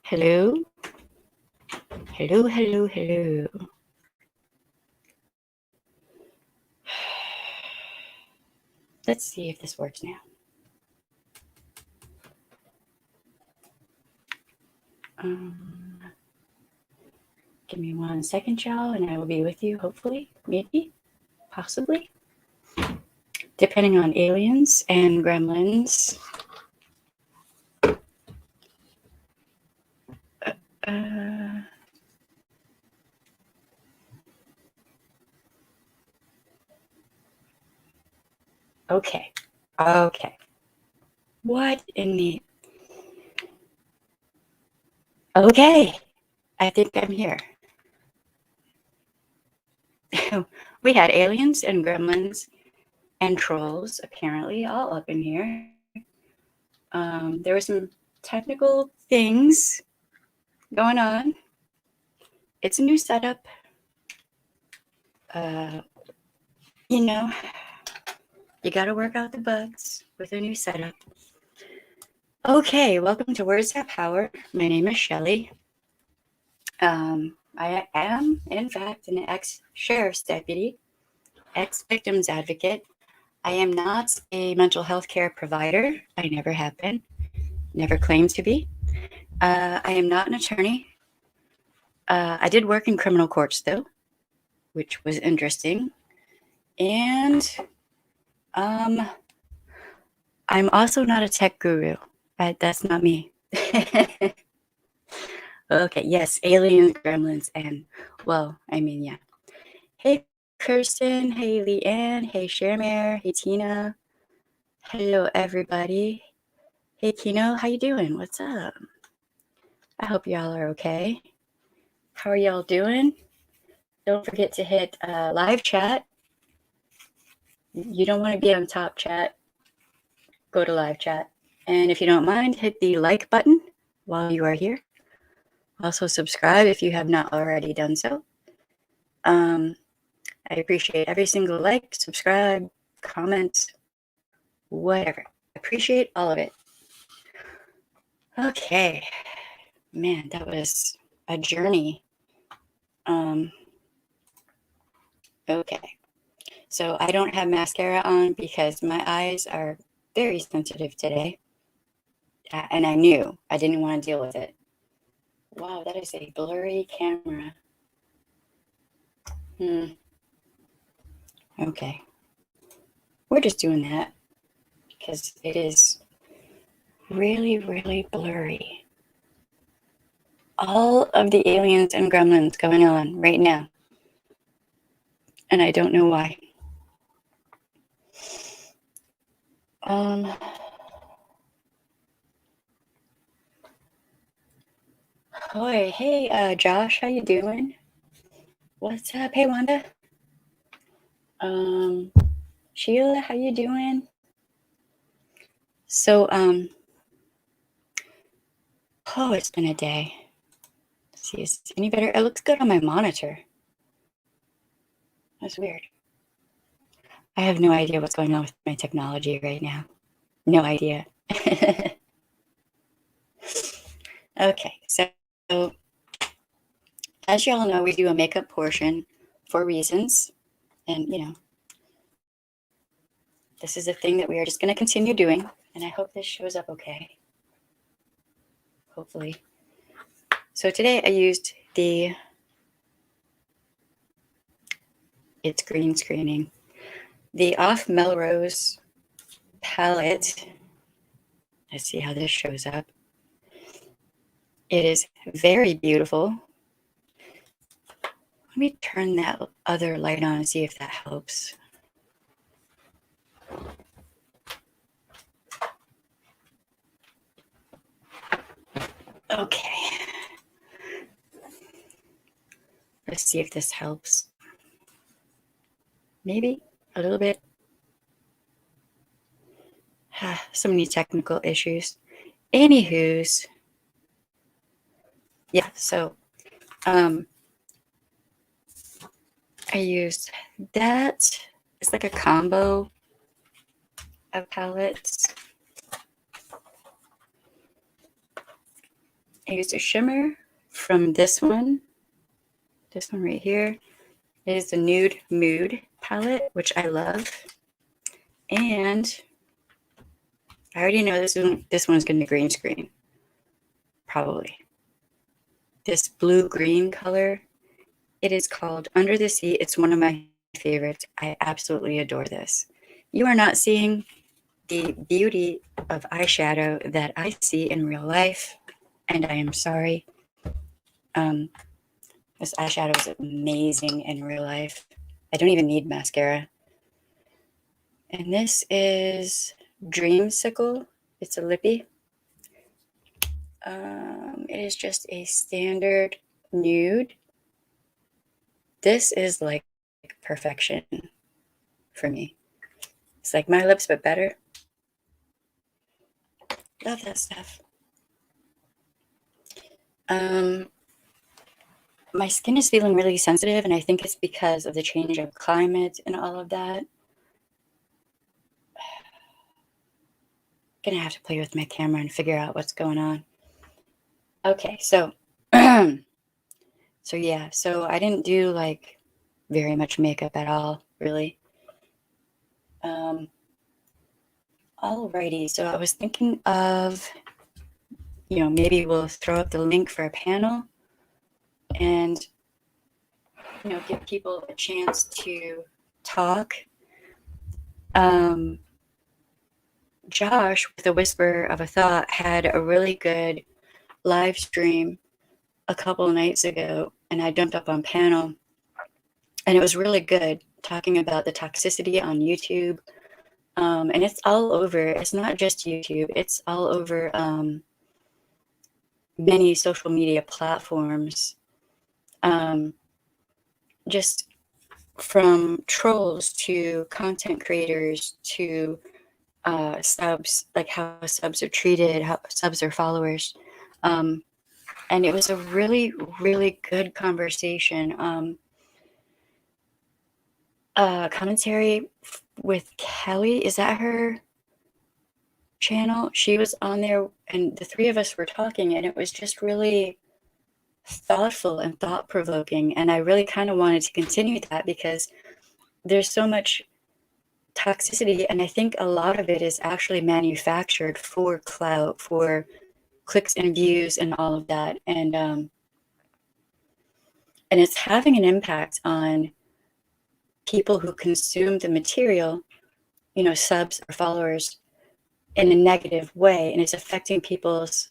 Hello? Hello, hello, hello. Let's see if this works now. Give me 1 second, y'all, and I will be with you, hopefully, maybe, possibly. Depending on aliens and gremlins. Okay. What in the... Okay. I think I'm here. We had aliens and gremlins and trolls, apparently, all up in here. There were some technical things going on. It's a new setup. You know, you got to work out the bugs with a new setup. Okay, welcome to Words Have Power. My name is Shelley. I am, in fact, an ex-sheriff's deputy, ex-victims advocate. I am not a mental health care provider. I never have been, never claimed to be. I am not an attorney. I did work in criminal courts, though, which was interesting. And I'm also not a tech guru. That's not me. Okay, yes, aliens, gremlins, and, well, I mean, yeah. Hey, Kirsten. Hey, Leanne. Hey, Shermare. Hey, Tina. Hello, everybody. Hey, Kino, how you doing? What's up? I hope y'all are okay. How are y'all doing? Don't forget to hit live chat. You don't want to be on top chat. Go to live chat. And if you don't mind, hit the like button while you are here. Also subscribe if you have not already done so. I appreciate every single like, subscribe, comment, whatever. Appreciate all of it. Okay. Man, that was a journey. Okay. So I don't have mascara on because my eyes are very sensitive today. And I knew I didn't want to deal with it. Wow, that is a blurry camera. Okay. We're just doing that because it is really, really blurry. All of the aliens and gremlins going on right now. And I don't know why. Hi, hey, Josh, how you doing? What's up? Hey, Wanda. Sheila, how you doing? So, oh, it's been a day. Let's see, is it any better? It looks good on my monitor. That's weird. I have no idea what's going on with my technology right now. No idea. Okay, so as y'all know, we do a makeup portion for reasons. And, you know, this is a thing that we are just going to continue doing. And I hope this shows up okay. Hopefully. So today I used it's green screening, the Off Melrose palette. Let's see how this shows up. It is very beautiful. Let me turn that other light on and see if that helps. Okay. Let's see if this helps. Maybe a little bit. So many technical issues. Anywho's, yeah, so I used that. It's like a combo of palettes. I used a shimmer from this one right here. It is the Nude Mood palette, which I love. And I already know this one's going to green screen, probably. This blue-green color, it is called Under the Sea. It's one of my favorites. I absolutely adore this. You are not seeing the beauty of eyeshadow that I see in real life, and I am sorry. This eyeshadow is amazing in real life. I don't even need mascara. And this is Dreamsicle. It's a lippy. It is just a standard nude. This is like perfection for me. It's like my lips, but better. Love that stuff. My skin is feeling really sensitive, and I think it's because of the change of climate and all of that. Gonna have to play with my camera and figure out what's going on. Okay, so so I didn't do like very much makeup at all, really. Alrighty, so I was thinking of, maybe we'll throw up the link for a panel and, give people a chance to talk. Josh, with a whisper of a thought, had a really good live stream a couple of nights ago, and I jumped up on panel, and it was really good, talking about the toxicity on YouTube. And it's all over. It's not just YouTube. It's all over many social media platforms. Just from trolls to content creators to subs, like how subs are treated, how subs are followers. And it was a really, really good conversation. Commentary with Kelly, is that her channel? She was on there, and the three of us were talking, and it was just really thoughtful and thought-provoking, and I really kind of wanted to continue that because there's so much toxicity, and I think a lot of it is actually manufactured for clout, for clicks and views and all of that, and it's having an impact on people who consume the material, subs or followers, in a negative way, and it's affecting people's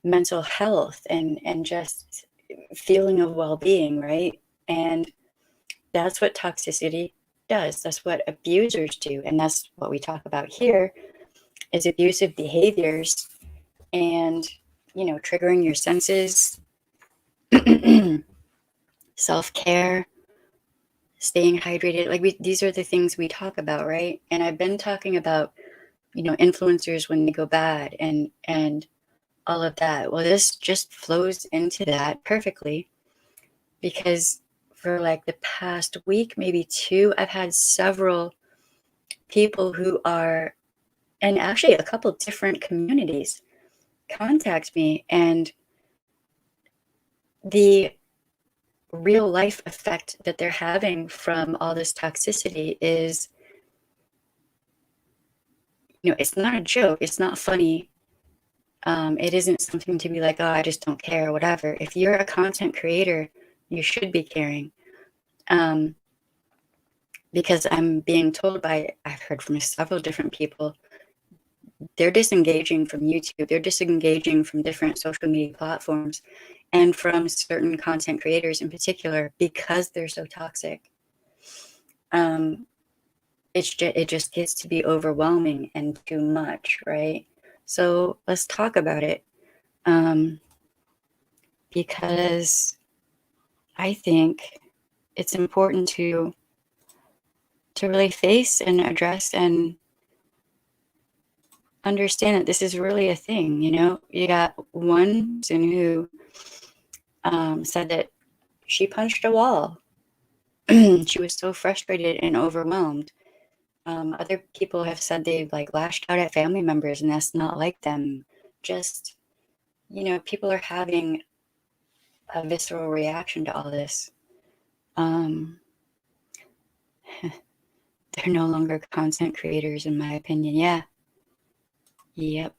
mental health and just feeling of well-being, right? And that's what toxicity does. That's what abusers do, and that's what we talk about here, is abusive behaviors and, triggering your senses, self-care, staying hydrated. Like these are the things we talk about, right? And I've been talking about, influencers when they go bad and all of that. Well, this just flows into that perfectly, because for like the past week, maybe two, I've had several people who are, and actually a couple different communities, contact me, and the real life effect that they're having from all this toxicity is, it's not a joke. It's not funny. It isn't something to be like, oh, I just don't care or whatever. If you're a content creator, you should be caring. Because I'm being told I've heard from several different people, they're disengaging from YouTube. They're disengaging from different social media platforms and from certain content creators in particular because they're so toxic. It just gets to be overwhelming and too much, right? So let's talk about it. Because I think it's important to really face and address and understand that this is really a thing. You got one person who said that she punched a wall. She was so frustrated and overwhelmed. Other people have said they've like lashed out at family members, and that's not like them. Just, people are having a visceral reaction to all this. Um, they're no longer content creators, in my opinion. Yeah. Yep.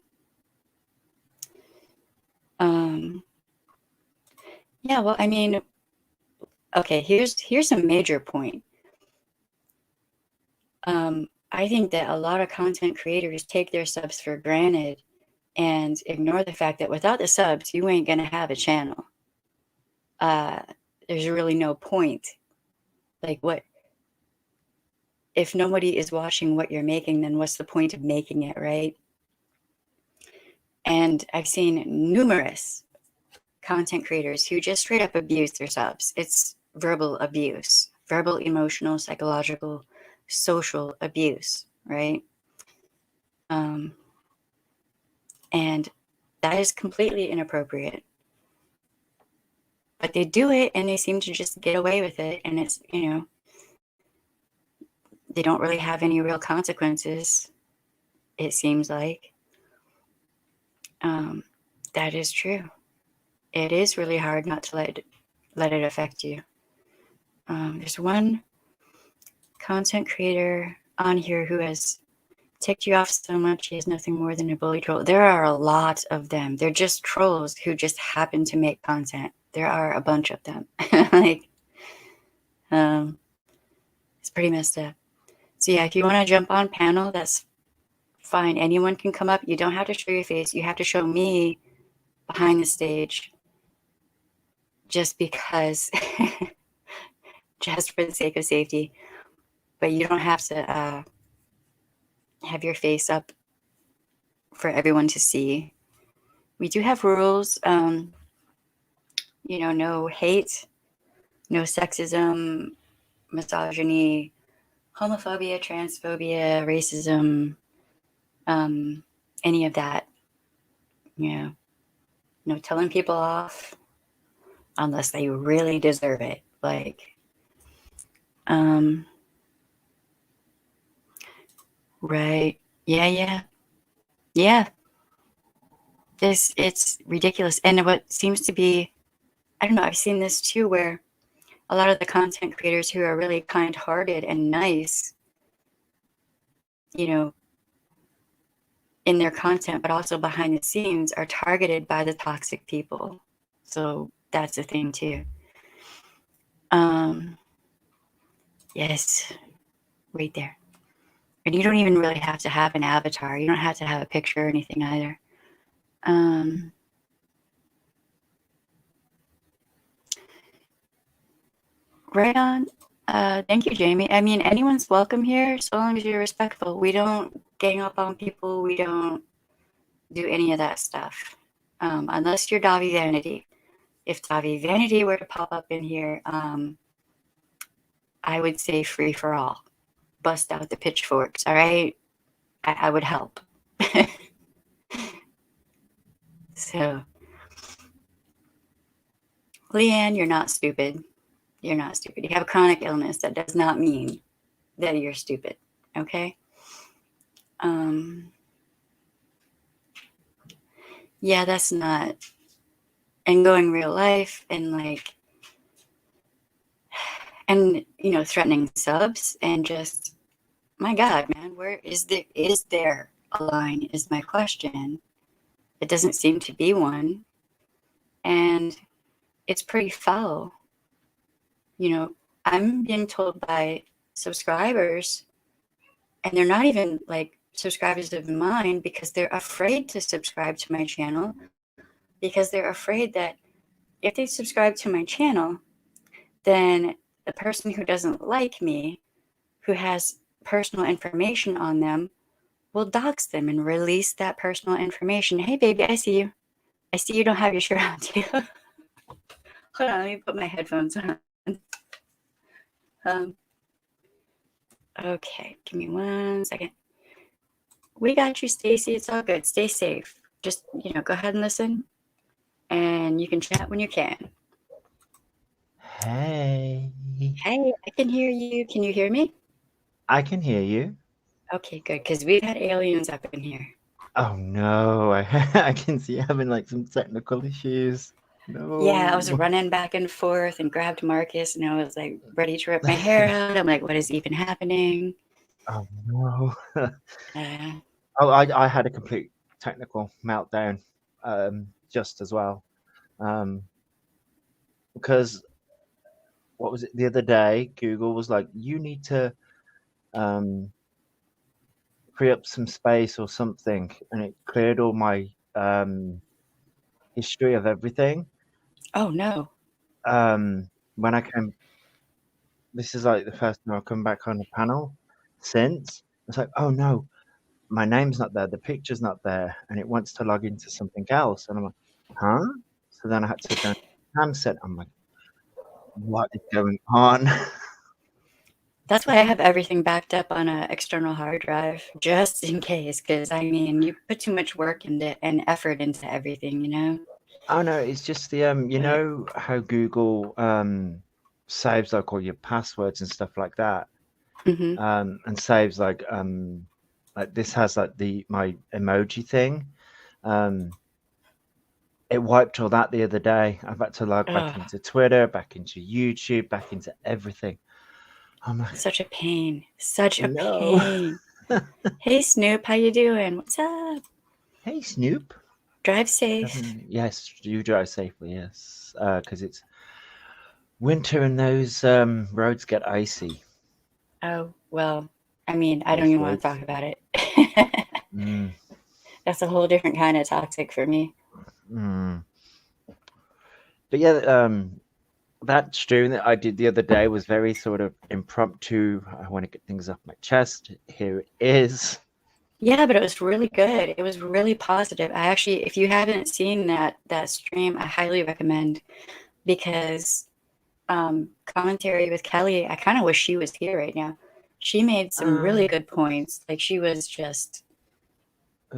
Yeah. Well, I mean, okay. Here's a major point. I think that a lot of content creators take their subs for granted and ignore the fact that without the subs, you ain't gonna have a channel. There's really no point. Like, what if nobody is watching what you're making? Then what's the point of making it, right? And I've seen numerous content creators who just straight up abuse their subs. It's verbal abuse, verbal, emotional, psychological, social abuse, right? And that is completely inappropriate. But they do it and they seem to just get away with it. And it's, they don't really have any real consequences, it seems like. That is true. It is really hard not to let it affect you. There's one content creator on here who has ticked you off so much he is nothing more than a bully troll. There are a lot of them. They're just trolls who just happen to make content. There are a bunch of them. It's pretty messed up. So yeah, if you want to jump on panel, that's fine. Anyone can come up. You don't have to show your face. You have to show me behind the stage just because, just for the sake of safety. But you don't have to have your face up for everyone to see. We do have rules, no hate, no sexism, misogyny, homophobia, transphobia, racism, any of that. No telling people off unless they really deserve it. Right. Yeah. It's ridiculous. And what seems to be, I don't know, I've seen this too, where a lot of the content creators who are really kind-hearted and nice, in their content, but also behind the scenes, are targeted by the toxic people. So that's a thing too. Yes, right there. And you don't even really have to have an avatar. You don't have to have a picture or anything either. Right on. Thank you, Jamie. I mean, anyone's welcome here so long as you're respectful. We don't gang up on people. We don't do any of that stuff. Unless you're Davi Vanity. If Davi Vanity were to pop up in here, I would say free for all. Bust out the pitchforks, all right? I would help. So, Leanne, you're not stupid. You're not stupid. You have a chronic illness. That does not mean that you're stupid, okay? Yeah, that's not. And going real life and threatening subs and just, my God, man, where is there a line is my question. It doesn't seem to be one. And it's pretty foul. I'm being told by subscribers, and they're not even subscribers of mine, because they're afraid to subscribe to my channel, because they're afraid that if they subscribe to my channel, then the person who doesn't like me, who has personal information on them, will dox them and release that personal information. Hey, baby, I see you. I see you don't have your shirt on, too. Hold on, let me put my headphones on. Okay, give me 1 second. We got you, Stacy. It's all good. Stay safe. Just, go ahead and listen, and you can chat when you can. Hey. Hey, I can hear you. Can you hear me? I can hear you. Okay, good, because we've had aliens up in here. Oh no, I can see you having like some technical issues. Yeah, I was No. running back and forth and grabbed Marcus, and I was like ready to rip my hair out. I'm like, what is even happening? Oh no. Uh, Oh, I had a complete technical meltdown, just as well. Um, because what was it the other day? Google was like, you need to um free up some space or something, and it cleared all my history of everything. oh no. When I came, this is like the first time I've come back on the panel since. It's like, oh no, my name's not there, the picture's not there, and it wants to log into something else. And I'm like, huh? So then I had to go into the handset. I'm like, what is going on? That's why I have everything backed up on an external hard drive, just in case. Because I mean, you put too much work into and effort into everything, you know. Oh no, it's just the you But know how Google saves like all your passwords and stuff like that. hmm And saves like this has like the my emoji thing. Um it wiped all that the other day. I've had to log back oh, into Twitter, back into YouTube, back into everything. I'm like, such a pain, such a no. pain. Hey Snoop, how you doing? What's up? Hey Snoop. Drive safe. Yes, you drive safely, yes. Because it's winter and those roads get icy. Oh well, I mean, I don't Those even want to roads. talk about it. Mm, That's a whole different kind of toxic for me. mm. But yeah, that stream that I did the other day was very sort of impromptu. I want to get things off my chest. Here it is. Yeah, but it was really good. It was really positive. I actually, if you haven't seen that stream, I highly recommend because commentary with Kelly, I kind of wish she was here right now. She made some really Um, good points. Like she was just,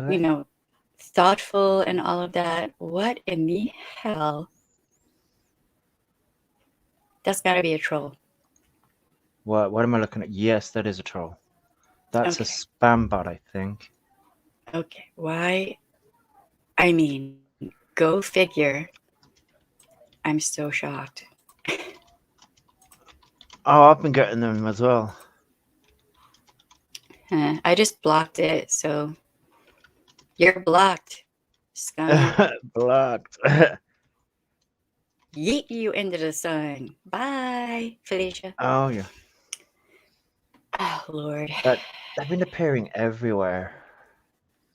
you uh, know, thoughtful and all of that. What in the hell? That's got to be a troll. what am I looking at? Yes, that is a troll. That's a Okay. spam bot, I think. Okay. Why? I mean, go figure. I'm so shocked. Oh, I've been getting them as well. I just blocked it, so you're blocked, scum. Blocked. Yeet you into the sun. Bye, Felicia. Oh yeah, Oh, Lord. that they've been appearing everywhere.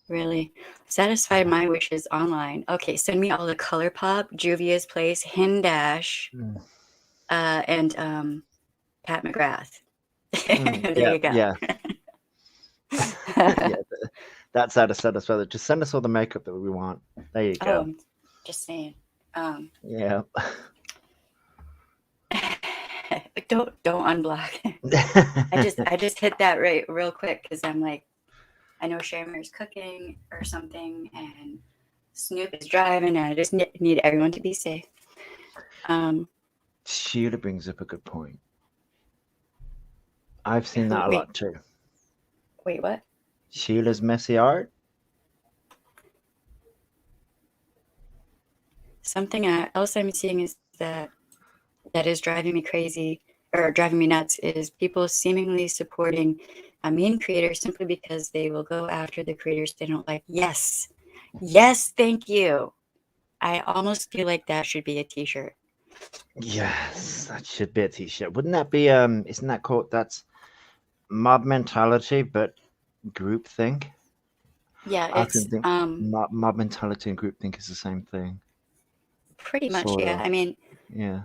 Really? Satisfied my wishes online. Okay, send me all the ColourPop, Juvia's Place, Hindash, Mm, and Pat McGrath. There yeah, you go. yeah, yeah. That's how to set us well. Just send us all the makeup that we want. There you Oh, go. just saying. Um, Yeah. don't unblock. I just hit that right real quick because I'm like, I know Shamer's cooking or something, and Snoop is driving, and I just need everyone to be safe. Um, Sheila brings up a good point. I've seen who? that a Wait, lot too. wait, what? Sheila's messy art. Something else I'm seeing is that is driving me crazy or driving me nuts is people seemingly supporting a meme creator simply because they will go after the creators they don't like. Yes, yes, thank you. I almost feel like that should be a T-shirt. Yes, that should be a t-shirt. Wouldn't that be isn't that called that's mob mentality but group think? Yeah, I it's often think mob mentality and group think is the same thing. pretty much, Sort yeah. of. I mean, Yeah.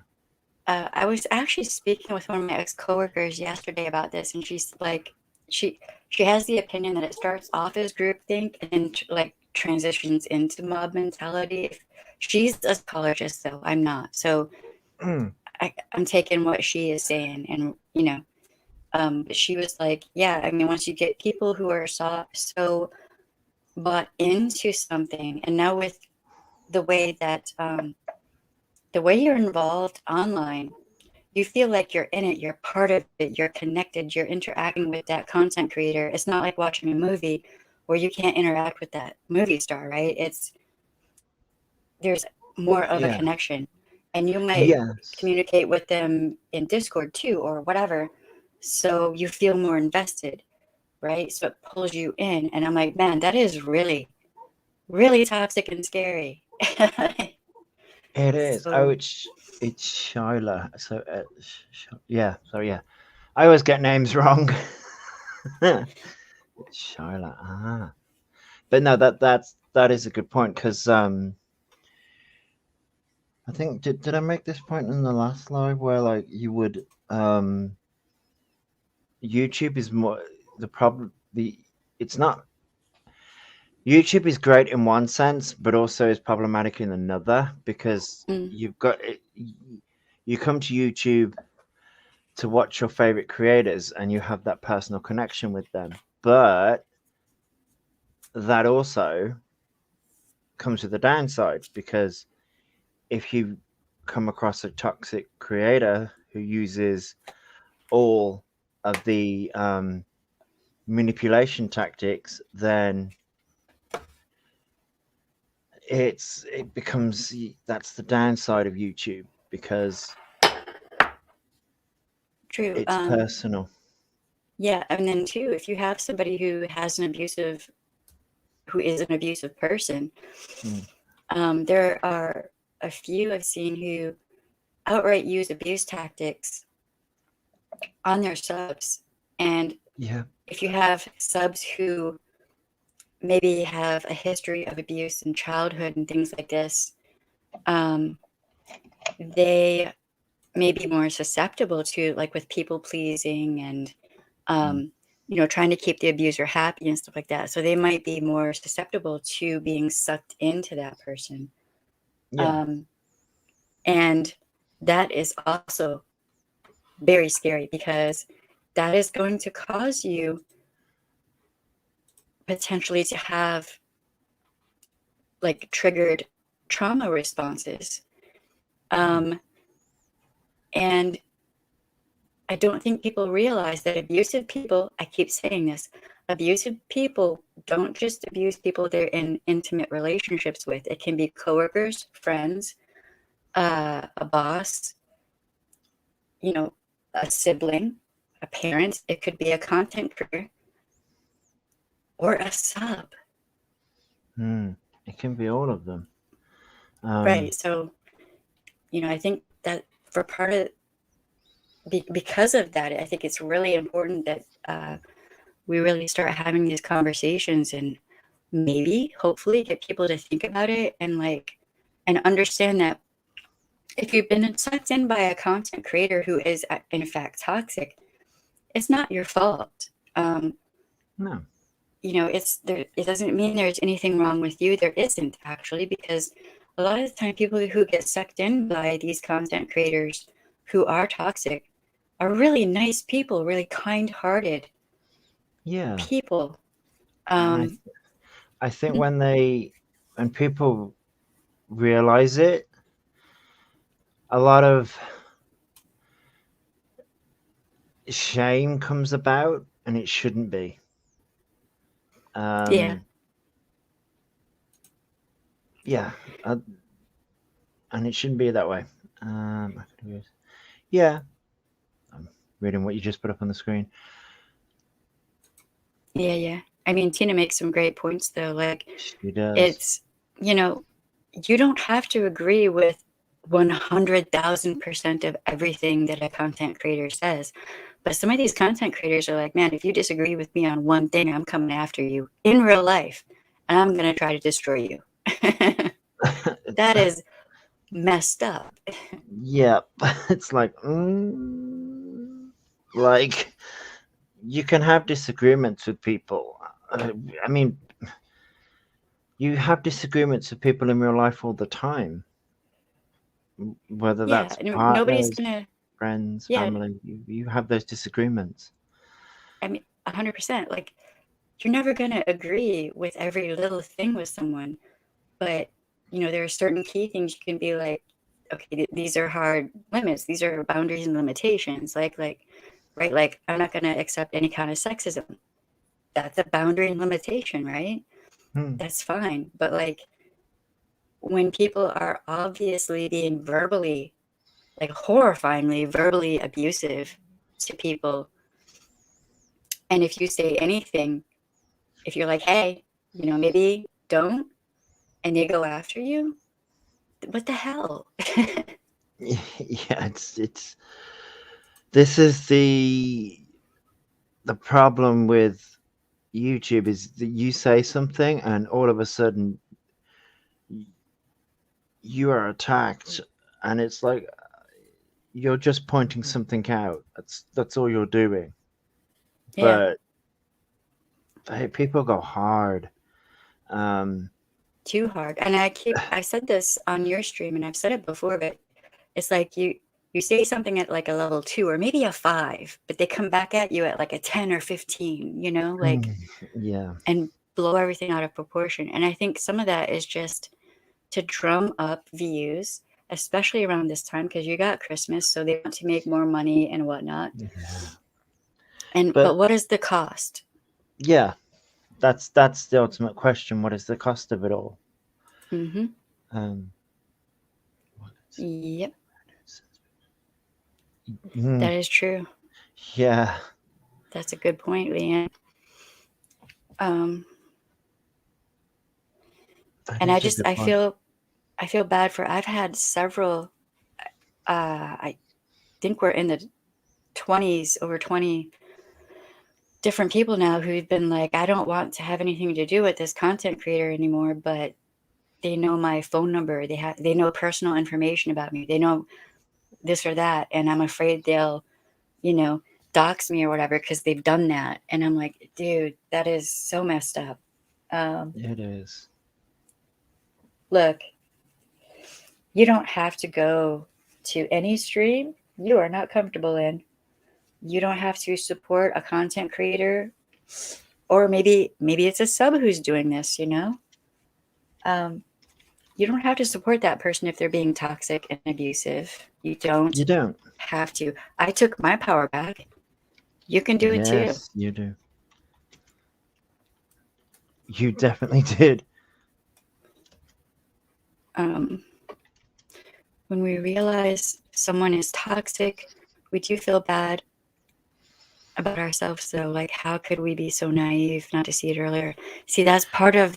I was actually speaking with one of my ex-coworkers yesterday about this, and she's like, she she has the opinion that it starts off as groupthink and then like transitions into mob mentality. She's a psychologist, though I'm not, so Mm. I'm taking what she is saying, and but she was like, yeah, I mean, once you get people who are so bought into something, and now with the way that the way you're involved online, you feel like you're in it, you're part of it, you're connected, you're interacting with that content creator. It's not like watching a movie where you can't interact with that movie star, right? There's more of a Yeah. connection, and you might Yes. communicate with them in Discord too, or whatever, so you feel more invested, right? So it pulls you in, and I'm like, man, that is really, really toxic and scary. It is. Oh, So it's Shyla. So yeah. So yeah, I always get names wrong. It's Shyla. Ah, but no, that is a good point because I think did I make this point in the last live where like you would YouTube is more the problem the it's not YouTube is great in one sense, but also is problematic in another because mm, you've got it, you come to YouTube to watch your favorite creators and you have that personal connection with them, but that also comes with a downside because if you come across a toxic creator who uses all of the manipulation tactics, then it becomes that's the downside of YouTube because true. it's personal. Yeah, and then too, if you have somebody who is an abusive person, Mm, there are a few I've seen who outright use abuse tactics on their subs. And yeah, if you have subs who maybe have a history of abuse in childhood and things like this, um, they may be more susceptible to, like, with people pleasing and, mm, um, trying to keep the abuser happy and stuff like that. So they might be more susceptible to being sucked into that person. yeah, Um, and that is also very scary because that is going to cause you potentially to have like triggered trauma responses. mm, Um, and I don't think people realize that abusive people, I keep saying this, abusive people don't just abuse people they're in intimate relationships with. It can be coworkers, friends, a boss, you know, a sibling, a parent. It could be a content creator or a sub. mm. It can be all of them. Right. Um, So, I think that for part of because of that, I think it's really important that we really start having these conversations and maybe, hopefully, get people to think about it and understand that if you've been sucked in by a content creator who is in fact toxic, it's not your fault. no, It's there. It doesn't mean there's anything wrong with you. There isn't actually, because a lot of the time, people who get sucked in by these content creators who are toxic are really nice people, really kind-hearted yeah, people. and Um, I think when people realize it, a lot of shame comes about, and it shouldn't be. yeah, Um, yeah, uh, and it shouldn't be that way. Yeah, I'm reading what you just put up on the screen. yeah, yeah. I mean, Tina makes some great points though. Like, She does. it's you know, you don't have to agree with 100,000% of everything that a content creator says. But some of these content creators are like, man, if you disagree with me on one thing, I'm coming after you in real life and I'm going to try to destroy you. It's That is messed up. yeah, it's like you can have disagreements with people. I mean, you have disagreements with people in real life all the time, whether Yeah. that's Nobody's partners, going to, friends, yeah. family. You have those disagreements. I mean, 100%. Like, you're never going to agree with every little thing with someone. But, there are certain key things you can be like, okay, these are hard limits. These are boundaries and limitations. Right? Like, I'm not going to accept any kind of sexism. that's a boundary and limitation, right? Hmm. That's fine. But like when people are obviously being verbally, like horrifyingly verbally abusive to people, and if you say anything, if you're like, hey, maybe don't, and they go after you, what the hell? Yeah, it's this is the problem with YouTube is that you say something and all of a sudden you are attacked, and it's like you're just pointing something out. That's all you're doing. Yeah, But hey, people go hard. Um, too hard. And I said this on your stream, and I've said it before, but it's like you say something at like a level 2 or maybe a 5, but they come back at you at like a 10 or 15, like, yeah, and blow everything out of proportion. And I think some of that is just to drum up views, especially around this time because you got Christmas, so they want to make more money and whatnot. yeah. But But what is the cost? yeah, that's the ultimate question. What is the cost of it all? Mm-hmm. Um, what is Yep, Mm, that is true. yeah, That's a good point, Leanne. Um, that and is a good I point. feel bad for. I've had several. I think we're in the 20s, over 20 different people now who've been like, I don't want to have anything to do with this content creator anymore, but they know my phone number. They know personal information about me. They know this or that, and I'm afraid they'll, you know, dox me or whatever because they've done that. And I'm like, dude, that is so messed up. Um, It is. Look, you don't have to go to any stream you are not comfortable in. You don't have to support a content creator, or maybe it's a sub who's doing this. Um, you don't have to support that person if they're being toxic and abusive. You don't You don't. have to. I took my power back. You can do it too. Yes, you do. You definitely did. Um, when we realize someone is toxic, we do feel bad about ourselves though. Like, how could we be so naive not to see it earlier? See, that's part of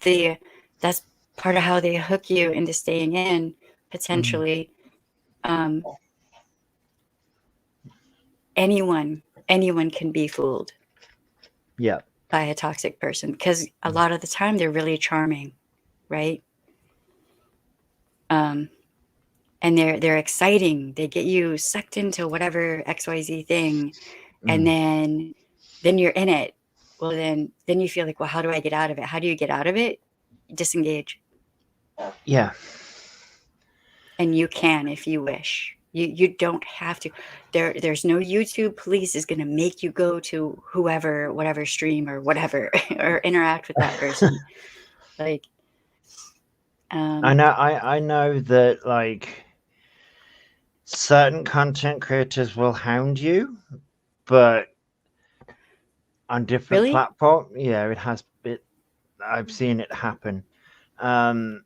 how they hook you into staying in Mm, potentially. Um, anyone can be fooled yeah. by a toxic person because a Mm, lot of the time they're really charming, right? Um, and they're exciting. They get you sucked into whatever XYZ thing, and mm, then you're in it. Well, then you feel like, well, how do I get out of it? How do you get out of it? Disengage, yeah. and you can if you wish. You don't have to. There's no YouTube police is gonna make you go to whoever, whatever stream or whatever, or interact with that person. Like, I um, know. I know that like certain content creators will hound you, but on different really, platform, yeah, it has. I've seen it happen. Um,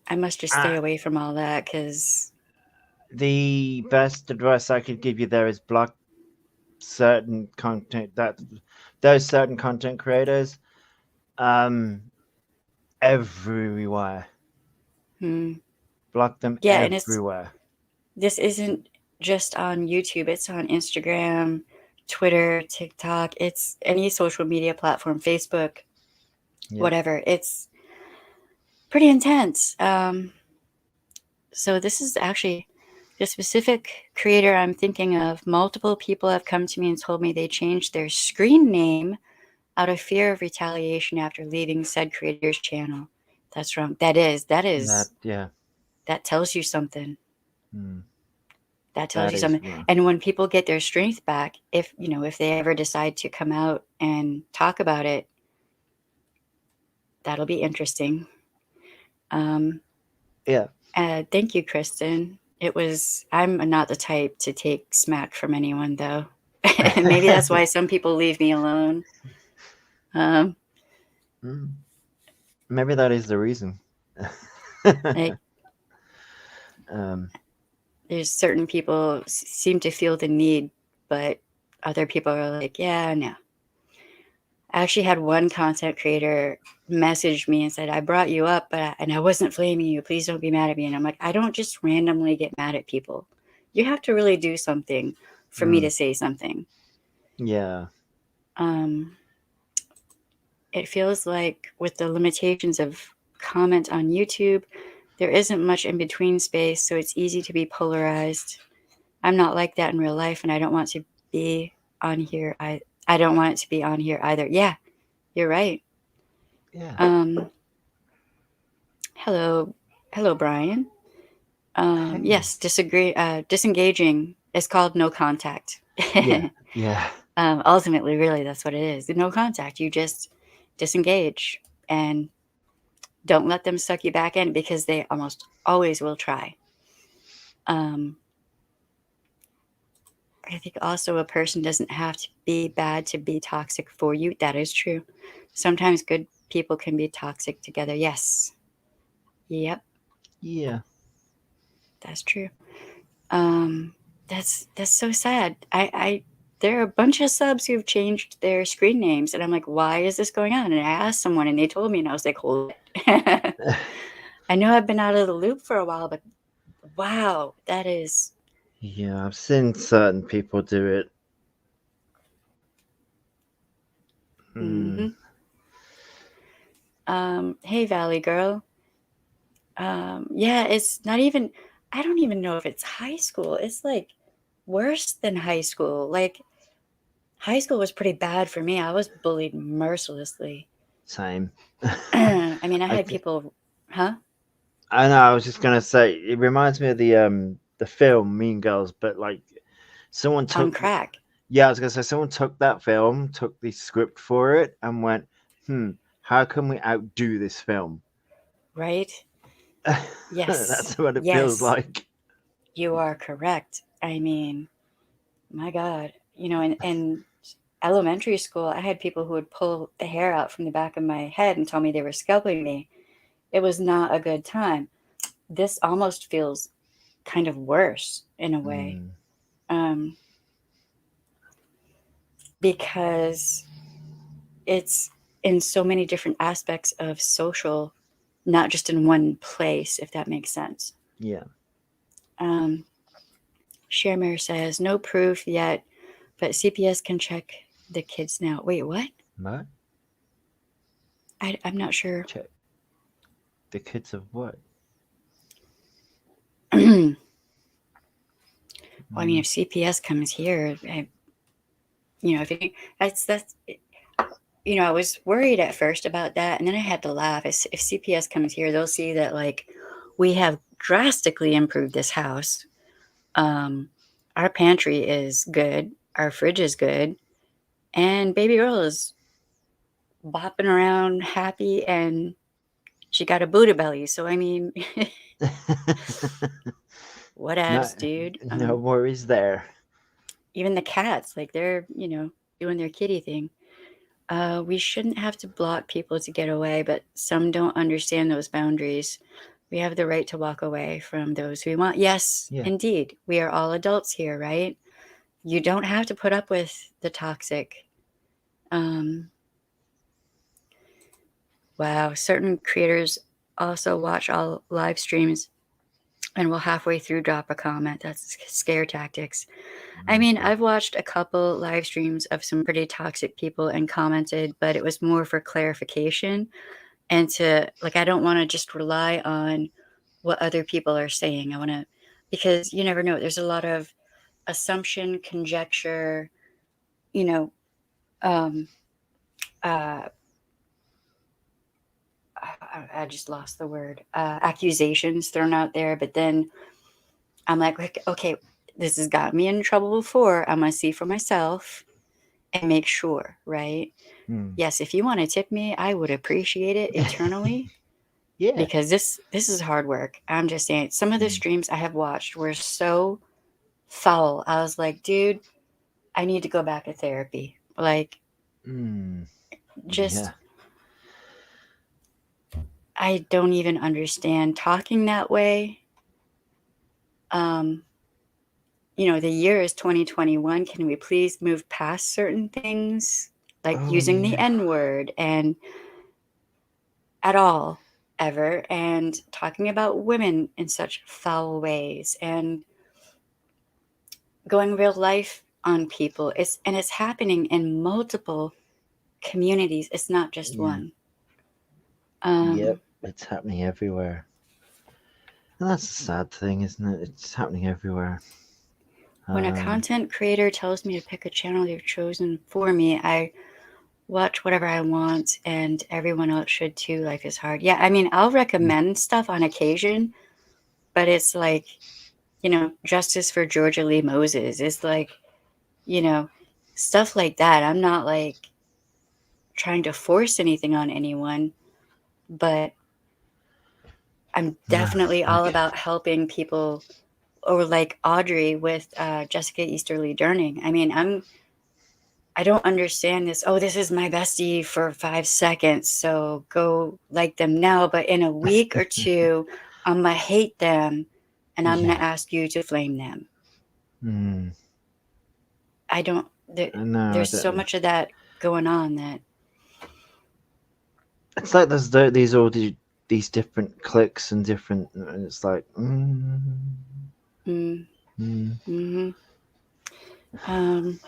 I must just uh, stay away from all that because the best advice I could give you there is block certain content that those certain content creators um everywhere. hmm. Block them Yeah, and everywhere. this isn't just on YouTube. It's on Instagram, Twitter, TikTok. It's any social media platform, Facebook, Yep. whatever. It's pretty intense. So this is actually the specific creator I'm thinking of. Multiple people have come to me and told me they changed their screen name out of fear of retaliation after leaving said creator's channel. That's wrong. That yeah. That tells you something. Mm, That tells that you is something. wrong. And when people get their strength back, if they ever decide to come out and talk about it, that'll be interesting. Um, Yeah. Thank you, Kristen. I'm not the type to take smack from anyone, though. Maybe that's why some people leave me alone. Um, Mm. Maybe that is the reason. like um, there's certain people seem to feel the need, but other people are like, yeah, no. I actually had one content creator message me and said, I brought you up, and I wasn't flaming you. Please don't be mad at me. And I'm like, I don't just randomly get mad at people. You have to really do something for me mm, to say something. yeah, Um, it feels like with the limitations of comment on YouTube, there isn't much in between space, so it's easy to be polarized. I'm not like that in real life, and I don't want to be on here. I don't want it to be on here either. Yeah, you're right. yeah, Um, hello, hello, Brian. hey, Yes, disagree. Disengaging is called no contact. yeah, yeah, Ultimately, really, that's what it is. No contact. You just disengage and don't let them suck you back in because they almost always will try. Um, I think also a person doesn't have to be bad to be toxic for you. That is true. Sometimes good people can be toxic together. Yes. Yep, yeah, that's true. Um, that's so sad. I there are a bunch of subs who've changed their screen names, and I'm like, why is this going on? And I asked someone, and they told me, and I was like, hold it. I know I've been out of the loop for a while, but wow, that is. yeah. I've seen certain people do it. Mm, Mm-hmm. Hey, Valley Girl. Yeah, it's not even. I don't even know if it's high school. It's like worse than high school. Like high school was pretty bad for me. I was bullied mercilessly. same. I mean, I I had think people, huh? I know. I was just gonna say it reminds me of the film Mean Girls, but like someone On took. crack, Yeah, I was gonna say someone took that film, took the script for it, and went, how can we outdo this film? right? Yes, That's what it feels yes, like. you are correct. I mean, my God, in elementary school, I had people who would pull the hair out from the back of my head and tell me they were scalping me. It was not a good time. This almost feels kind of worse in a way, Mm, um, because it's in so many different aspects of social, not just in one place, if that makes sense. yeah. Um, Shermer says, no proof yet, but CPS can check the kids now. Wait, what? What? I'm not sure. Check the kids of what? Well, I mean, Mm. if CPS comes here, if it, that's, I was worried at first about that, and then I had to laugh. If CPS comes here, they'll see that like we have drastically improved this house. Um, our pantry is good, our fridge is good, and baby girl is bopping around happy, and she got a Buddha belly. So I mean, what no, abs, dude? no worries there. Even the cats, like they're doing their kitty thing. We shouldn't have to block people to get away, but some don't understand those boundaries. We have the right to walk away from those we want. Yes, Yeah. indeed. We are all adults here, right? You don't have to put up with the toxic. Um, wow. Certain creators also watch all live streams and will halfway through drop a comment. That's scare tactics. I mean, Okay. I've watched a couple live streams of some pretty toxic people and commented, but it was more for clarification and to like I don't want to just rely on what other people are saying. I want to because you never know. There's a lot of assumption, conjecture, you know, um uh I just lost the word. Accusations thrown out there, but then I'm like, okay, this has got me in trouble before. I'm gonna see for myself and make sure, right? Mm. Yes, if you want to tip me, I would appreciate it eternally Yeah. because this is hard work. I'm just saying some of the Mm. streams I have watched were so foul. I was like, dude, I need to go back to therapy. Like Mm. Just, Yeah. I don't even understand talking that way. Um, the year is 2021. Can we please move past certain things, like Oh using the yeah. N word and at all, ever, and talking about women in such foul ways and going real life on people. It's happening in multiple communities. It's not just Yeah. one. Yep. Um, It's happening everywhere. And that's a sad thing, isn't it? It's happening everywhere. when a Um, content creator tells me to pick a channel they've chosen for me, I watch whatever I want, and everyone else should too. Life is hard. Yeah, I mean, I'll mm, recommend stuff on occasion, but it's like, justice for Georgia Lee Moses. It's like, you know, stuff like that. I'm not like trying to force anything on anyone, but I'm no, definitely all like, about helping people, or like Audrey with Jessica Easterly Durning. I mean, I don't understand this. Oh, this is my bestie for 5 seconds, so go like them now. But in a week or two, I'm gonna hate them, and I'm gonna yeah. ask you to flame them. Mm, I don't. There, I know. I there's so don't. much of that going on that. It's like there's these different clicks and different. And it's like. Mm, Mm, hmm um,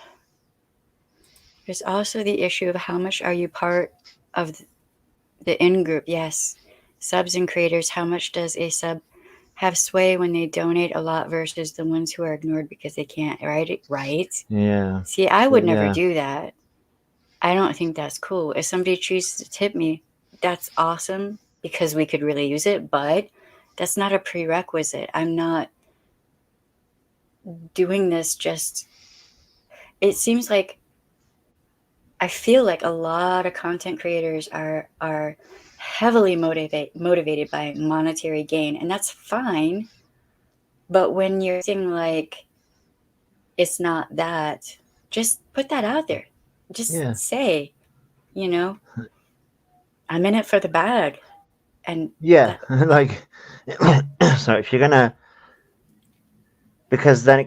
there's also the issue of how much are you part of the in group. Yes, subs and creators. How much does a sub have sway when they donate a lot versus the ones who are ignored because they can't? Right. yeah. See, I So would never yeah. do that. I don't think that's cool. If somebody chooses to tip me, that's awesome because we could really use it, but that's not a prerequisite. I'm not doing this just. It seems like I feel like a lot of content creators are heavily motivated by monetary gain, and that's fine. But when you're acting like it's not that, just put that out there. Just Yeah. say, you know, I'm in it for the bag, and Yeah. that. Like. So if you're gonna, because then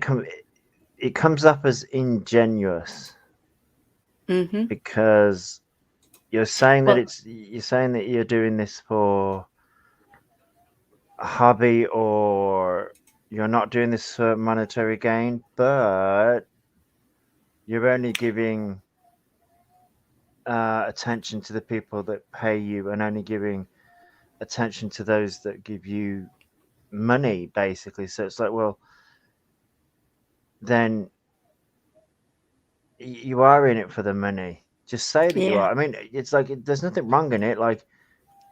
it comes up as ingenuous Mm-hmm. because Well, you're saying that you're doing this for a hobby or you're not doing this for monetary gain, but you're only giving attention to the people that pay you and only giving attention to those that give you money, basically. So it's like, well, then you are in it for the money. Just say that you yeah. are. I mean, it's like there's nothing wrong in it. Like,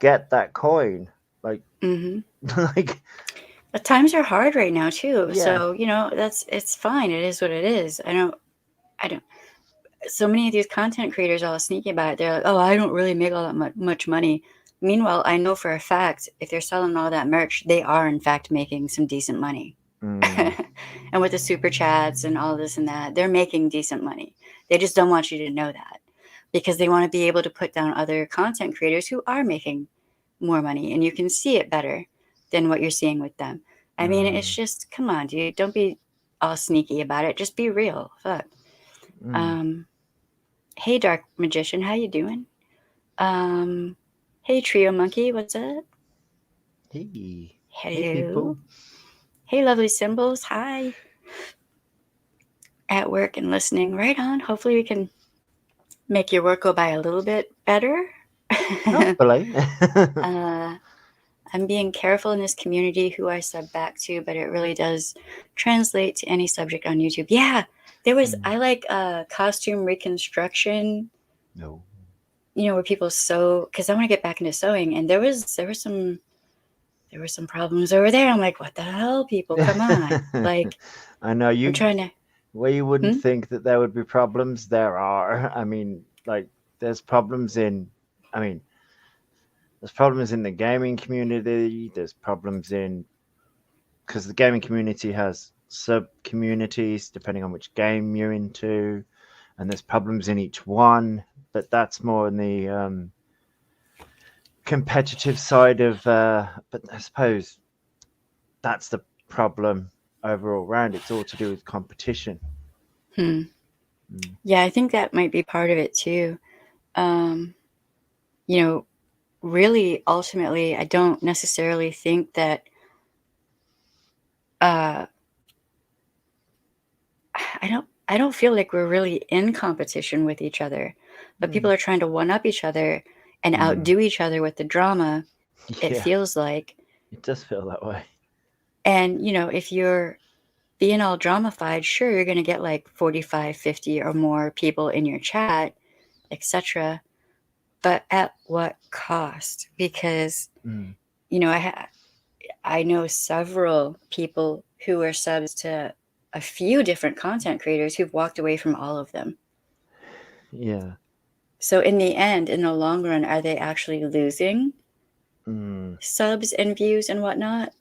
get that coin. Like, Mm-hmm. like, But times are hard right now too, yeah. so it's fine. It is what it is. I don't. So many of these content creators are all sneaky about it. They're like, "Oh, I don't really make all that much money." Meanwhile, I know for a fact if they're selling all that merch, they are in fact making some decent money. Mm, And with the super chats and all this and that, they're making decent money. They just don't want you to know that because they want to be able to put down other content creators who are making more money, and you can see it better than what you're seeing with them. I mean, it's mm, just, come on, dude, don't be all sneaky about it. Just be real. Fuck. mm. Um, hey, Dark Magician, how you doing? Um, hey, Trio Monkey, what's up? Hey, hey, Hello. people. Hey, lovely symbols. Hi. At work and listening. Right on. Hopefully, we can make your work go by a little bit better. Hopefully. uh, I'm being careful in this community who I sub back to, but it really does translate to any subject on YouTube. Yeah, Mm. I like costume reconstruction, No. where people sew, because I want to get back into sewing, and there were some problems over there. I'm like, what the hell, people? Come on. Like, I know I'm you. trying to, Where you wouldn't hmm? think that there would be problems, there are. I mean, like, there's problems in. I mean, there's problems in the gaming community. There's problems in because the gaming community has sub communities depending on which game you're into. and there's problems in each one, but that's more in the competitive side of. But I suppose that's the problem overall round. It's all to do with competition. Hmm. Mm. Yeah, I think that might be part of it too. Um, you know, really, ultimately, I don't necessarily think that. Uh, I don't feel like we're really in competition with each other, but people Mm. are trying to one up each other and Mm. outdo each other with the drama. It Yeah, feels like, it does feel that way. and if you're being all dramified, sure, you're going to get like 45, 50 or more people in your chat, etc. But at what cost? Because Mm. you know, I know several people who are subs to a few different content creators who've walked away from all of them. Yeah. So in the end, in the long run, are they actually losing Mm. subs and views and whatnot?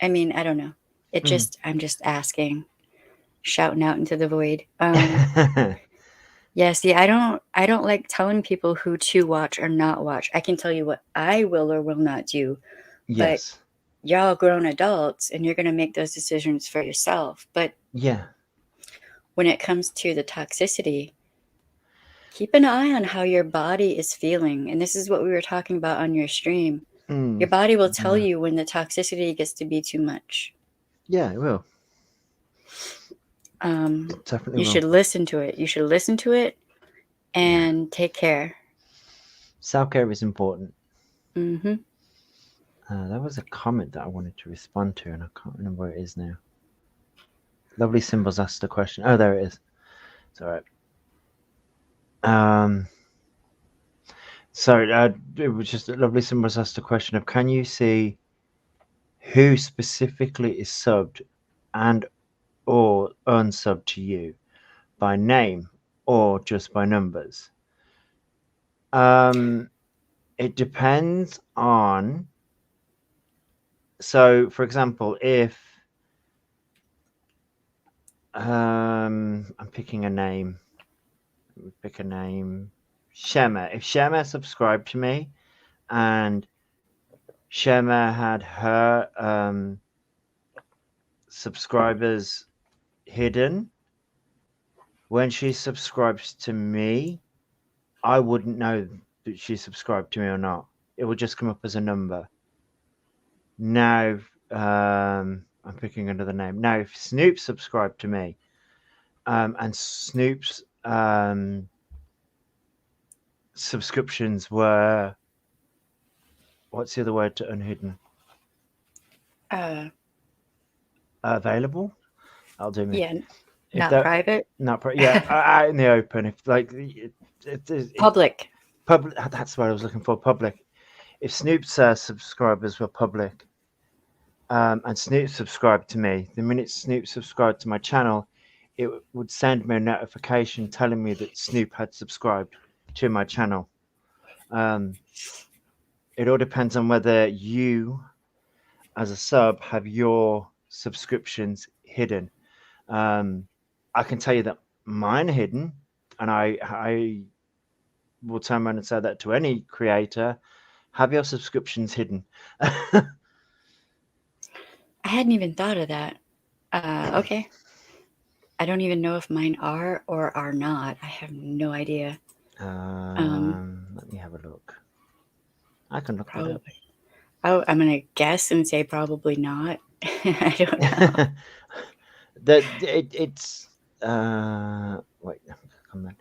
I mean, I don't know. Mm. I'm just asking, shouting out into the void. Yeah, see, I don't like telling people who to watch or not watch. I can tell you what I will or will not do, but Yes. y'all grown adults and you're going to make those decisions for yourself. But Yeah. when it comes to the toxicity, keep an eye on how your body is feeling. And this is what we were talking about on your stream. Mm. Your body will tell Yeah. you when the toxicity gets to be too much. Yeah, it will. Um, It definitely you will. should listen to it. You should listen to it Yeah. and take care. Self care is important. Mm-hmm. There was a comment that I wanted to respond to, and I can't remember where it is now. Lovely Symbols asked a question. Oh, there it is. It's all right. Um, sorry, it was just Lovely Symbols asked a question of can you see who specifically is subbed and or unsubbed to you by name or just by numbers? Um, it depends on. So, for example, if I'm picking a name, pick a name, Shema. If Shema subscribed to me and Shema had her subscribers hidden, when she subscribes to me, I wouldn't know that she subscribed to me or not. It would just come up as a number. Now, I'm picking another name. Now, if Snoop subscribed to me, and Snoop's subscriptions were what's the other word to unhidden? Uh, Available. I'll do me. yeah, If not they're private, not, yeah, out in the open. If like it public. public, that's what I was looking for. Public. If Snoop's subscribers were public, and Snoop subscribed to me, the minute Snoop subscribed to my channel, it would send me a notification telling me that Snoop had subscribed to my channel. Um, it all depends on whether you, as a sub, have your subscriptions hidden. Um, I can tell you that mine are hidden, and I will turn around and say that to any creator: have your subscriptions hidden. I hadn't even thought of that. Okay. I don't even know if mine are or are not. I have no idea. Let me have a look. I can look that up. Probably. Oh, I'm gonna guess and say probably not. I don't know. It's wait, come on.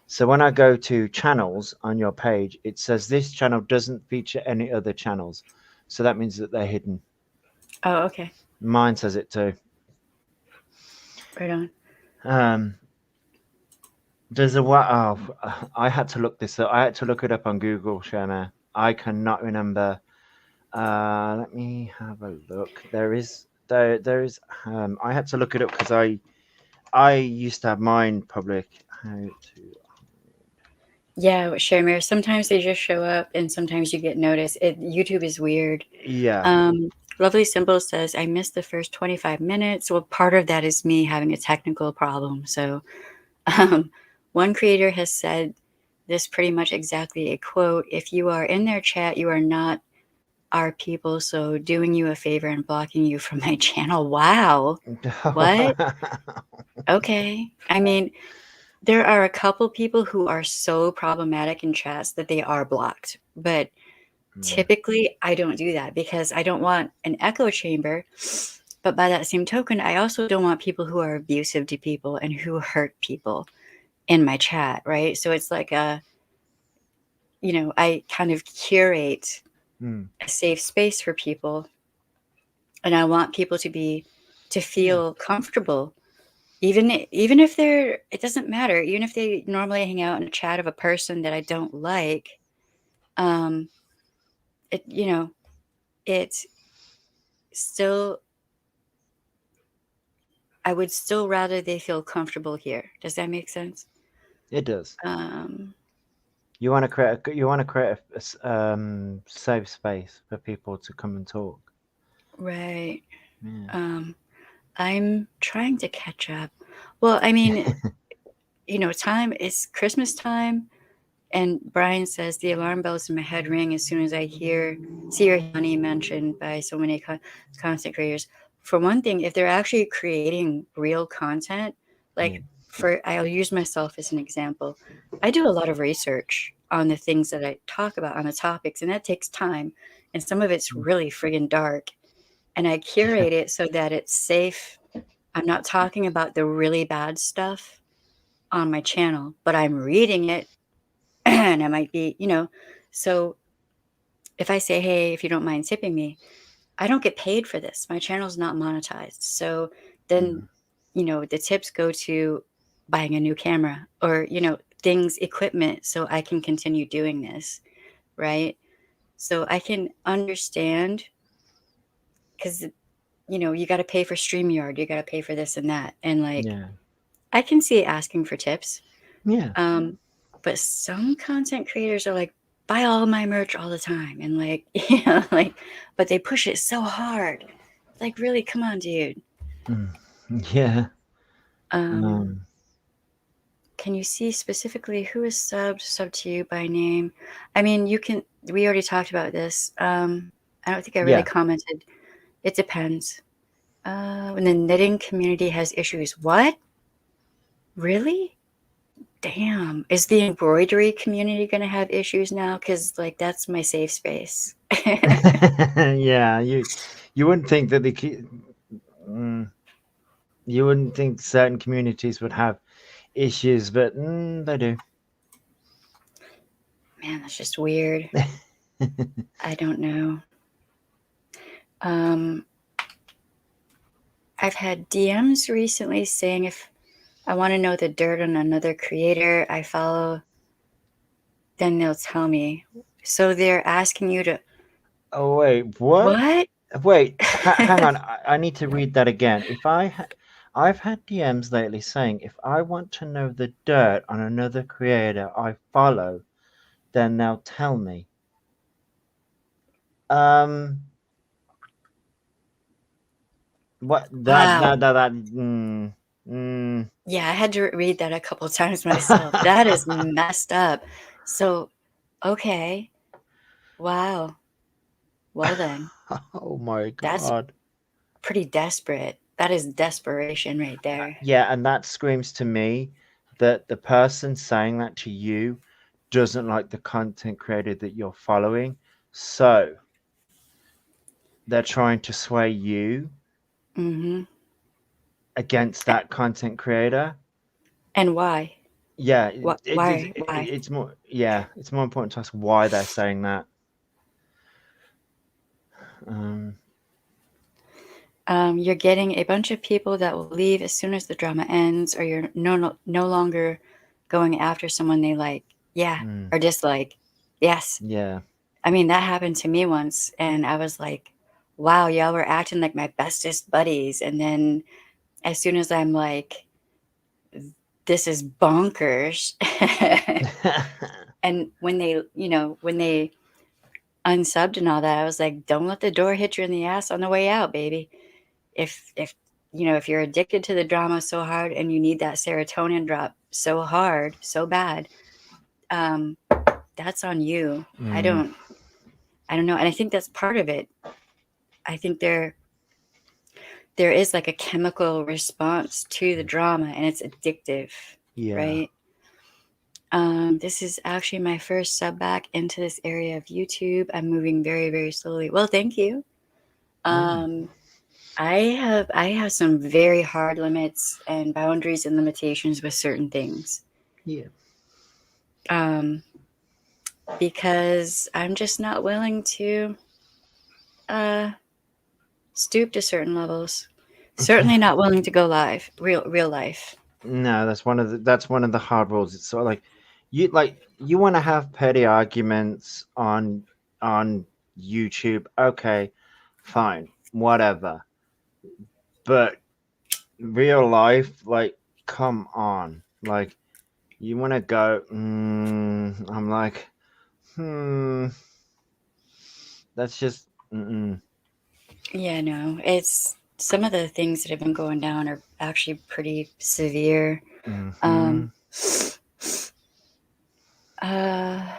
So when I go to channels on your page, it says this channel doesn't feature any other channels. So that means that they're hidden. Oh, okay. Mine says it too. Right on. Um, there's a what? Oh, I had to look this up. I had to look it up on Google, Sherma. I cannot remember. Let me have a look. There is. I had to look it up because I used to have mine public. How to? Yeah, with Sharemare, sometimes they just show up and sometimes you get noticed. YouTube is weird. Yeah. Lovely Simple says, I missed the first 25 minutes. Well, part of that is me having a technical problem. So, um, One creator has said this pretty much exactly a quote: if you are in their chat, you are not our people, so doing you a favor and blocking you from my channel. Wow. What? Okay. I mean, there are a couple people who are so problematic in chats that they are blocked. But Mm, typically, I don't do that because I don't want an echo chamber. But by that same token, I also don't want people who are abusive to people and who hurt people in my chat, right? So it's like I kind of curate mm, a safe space for people, and I want people to yeah, feel comfortable, even if they're it doesn't matter, even if they normally hang out in a chat of a person that I don't like. um it it's still, I would still rather they feel comfortable here. Does that make sense? it does. um You want to create safe space for people to come and talk. right. Yeah. um I'm trying to catch up. Well, I mean, time it's Christmas time. And Brian says the alarm bells in my head ring as soon as I see your honey mentioned by so many content creators. For one thing, if they're actually creating real content, Yeah. like I'll use myself as an example. I do a lot of research on the things that I talk about on the topics, and that takes time. And some of it's Mm. really friggin' dark. And I curate it so that it's safe. I'm not talking about the really bad stuff on my channel, but I'm reading it. And I might be, so if I say, hey, if you don't mind tipping me, I don't get paid for this. My channel's not monetized. So then, Mm. the tips go to buying a new camera, or, things, equipment, so I can continue doing this. Right. So I can understand, because, you got to pay for StreamYard, you got to pay for this and that. And like, Yeah. I can see asking for tips. Yeah. Um, but some content creators are like, buy all my merch all the time. And like, like, but they push it so hard. Like, really, come on, dude. Mm. Yeah. Um, Um, can you see specifically who is subbed to you by name? I mean, we already talked about this. I don't think I really yeah. commented. It depends. When the knitting community has issues. What? Really? Damn. Is the embroidery community going to have issues now? Because, like, that's my safe space. Yeah. You wouldn't think that mm, you wouldn't think certain communities would have issues, but they do. Man, that's just weird. I don't know. Um, I've had DMs recently saying if I want to know the dirt on another creator I follow, then they'll tell me. So they're asking you to. Oh wait, what? What? Wait, hang on. I need to read that again. I've had DMs lately saying if I want to know the dirt on another creator I follow, then they'll tell me. Um, what Wow. that mm. Yeah, I had to read that a couple times myself. That is messed up. So, okay. Wow. Well, then, Oh my that's God. pretty desperate. That is desperation right there. Yeah, and that screams to me that the person saying that to you doesn't like the content creator that you're following. So they're trying to sway you Mm-hmm. against that content creator. And why? Yeah, What? Why? Why? it's more, yeah, it's more important to us why they're saying that. Um, You're getting a bunch of people that will leave as soon as the drama ends, or you're no longer going after someone they like. Yeah, mm, or dislike. Yes. yeah. I mean, that happened to me once, and I was like, wow, y'all were acting like my bestest buddies. And then as soon as I'm like, this is bonkers. And when they unsubbed and all that, I was like, don't let the door hit you in the ass on the way out, baby. If if you're addicted to the drama so hard and you need that serotonin drop, so hard, so bad, um, that's on you. I Mm, don't, I don't know, and I think that's part of it. I think there is like a chemical response to the drama, and it's addictive, yeah. right? This is actually my first sub back into this area of YouTube. I'm moving very, very slowly. Well, thank you. Mm, Um, I have some very hard limits and boundaries and limitations with certain things. yeah. Um, because I'm just not willing to uh, stoop to certain levels. Certainly not willing to go live, real life. No, that's one of the hard rules. It's sort of like you want to have petty arguments on YouTube. Okay, fine, whatever. But real life, like, come on, like you want to go. I'm like, hmm, that's just. Mm-mm. Yeah, no, it's some of the things that have been going down are actually pretty severe. Um, Mm-hmm. uh,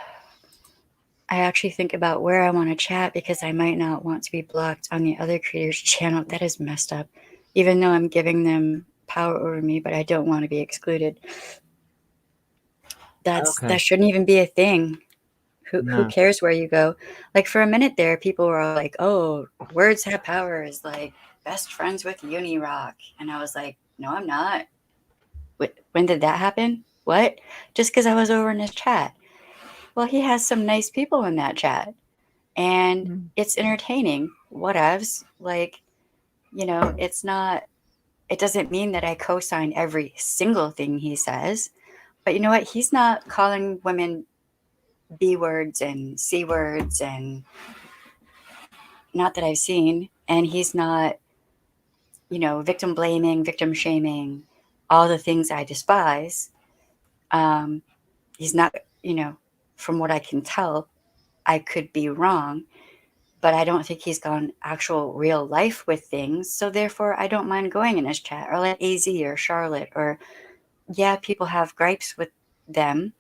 I actually think about where I want to chat because I might not want to be blocked on the other creator's channel. That is messed up. Even though I'm giving them power over me, but I don't want to be excluded. Okay. That shouldn't even be a thing. Who No. cares where you go? Like for a minute there, people were all like, "Oh, words have power," is like best friends with Uni Rock, and I was like, "No, I'm not." When did that happen? What? Just because I was over in his chat? Well, he has some nice people in that chat, and Mm. it's entertaining. Whatevs. Like, it's not. It doesn't mean that I co-sign every single thing he says. But you know what? He's not calling women B words and C words, and not that I've seen. And he's not, victim blaming, victim shaming, all the things I despise. Um, he's not, you know, from what I can tell, I could be wrong, but I don't think he's gone actual real life with things. So therefore, I don't mind going in his chat or like AZ or Charlotte or, yeah, people have gripes with them.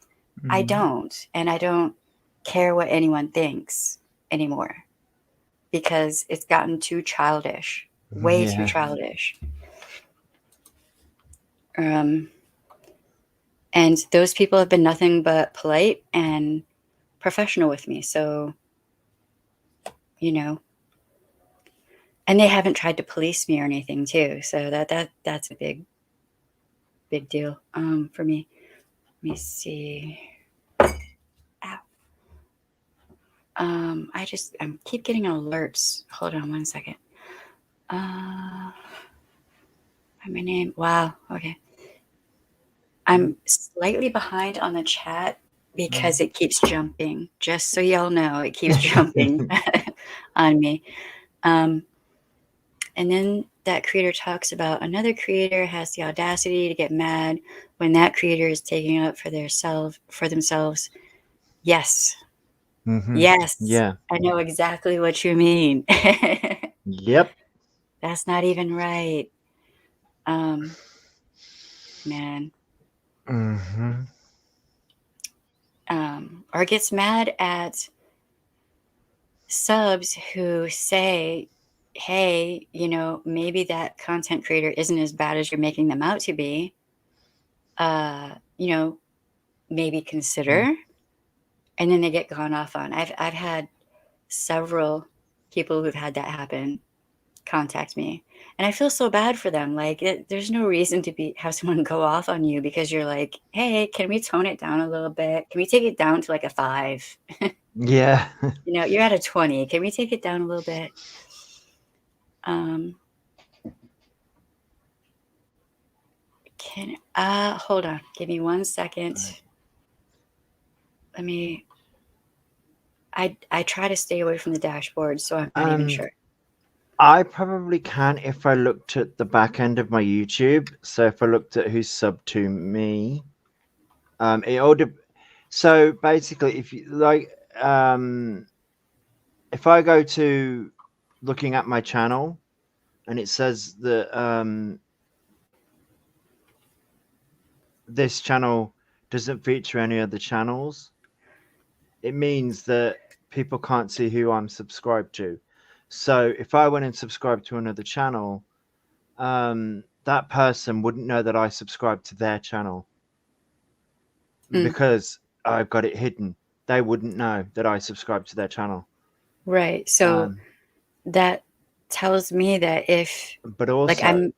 I Mm. don't. And I don't care what anyone thinks anymore because it's gotten too childish, way too Yeah. childish. Um, and those people have been nothing but polite and professional with me. So, you know, and they haven't tried to police me or anything too. So that's a big deal for me. Let me see. Ow. I'm keep getting alerts. Hold on one second. My name. Wow. Okay. I'm slightly behind on the chat because it keeps jumping. Just so y'all know, it keeps jumping on me. Um, and then that creator talks about another creator has the audacity to get mad when that creator is taking up for themselves. Yes, Mm-hmm. yes, Yeah. I know exactly what you mean. Yep. That's not even right. Um, man. Mm-hmm. Or gets mad at subs who say, hey, maybe that content creator isn't as bad as you're making them out to be. Uh, you know, maybe consider. And then they get gone off on. I've had several people who've had that happen contact me. And I feel so bad for them. Like there's no reason to be have someone go off on you because you're like, hey, can we tone it down a little bit? Can we take it down to like a 5? Yeah. You're at a 20. Can we take it down a little bit? Um, hold on. Give me 1 second. Let me. I try to stay away from the dashboard, so I'm not even Um, sure. I probably can if I looked at the back end of my YouTube. So if I looked at who's subbed to me, it all. So basically, if you like, um, if I go to looking at my channel and it says that this channel doesn't feature any other channels, it means that people can't see who I'm subscribed to. So if I went and subscribed to another channel, that person wouldn't know that I subscribed to their channel Mm, because I've got it hidden. They wouldn't know that I subscribed to their channel. right. So Um, that tells me that if, but like, also,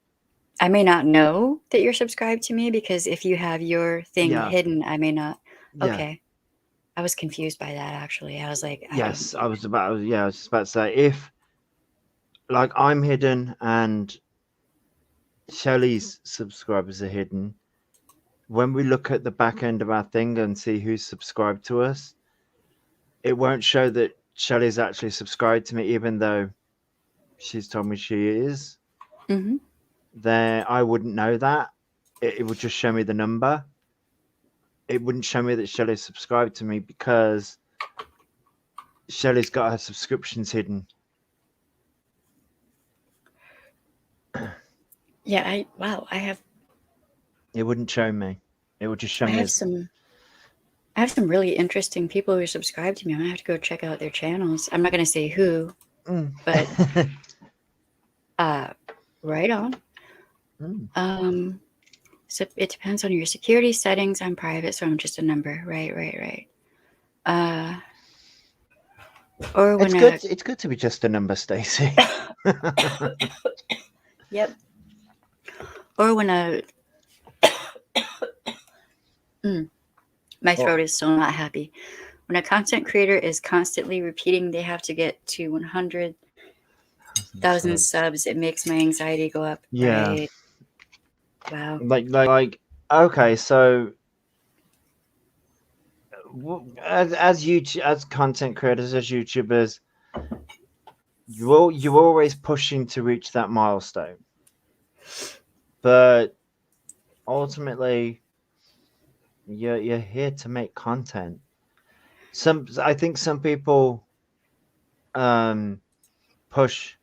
I may not know that you're subscribed to me because if you have your thing yeah, hidden, I may not. yeah, Okay. I was confused by that actually. I was like, I don't. yes, I was just about to say, if like I'm hidden and Shelley's subscribers are hidden, when we look at the back end of our thing and see who's subscribed to us, it won't show that Shelley's actually subscribed to me, even though she's told me she is. Hmm. There, I wouldn't know that. It would just show me the number. It wouldn't show me that Shelley's subscribed to me because Shelley's got her subscriptions hidden. Yeah, wow, It wouldn't show me. It would just show I me have as. some I have some really interesting people who subscribe to me. I'm gonna have to go check out their channels. I'm not gonna say who, Mm. but uh right on. Mm. Um so it depends on your security settings. I'm private, so I'm just a number. Right. Uh or It's when good. a It's good to be just a number, Stacey. yep. Or when a mm, my What? throat is still not happy. When a content creator is constantly repeating they have to get to 100,000 Subs. subs, it makes my anxiety go up. Yeah. Right. Wow. Like. Okay, so as YouTube, as content creators, as YouTubers, you're always pushing to reach that milestone, but ultimately you're here to make content. I think some people um push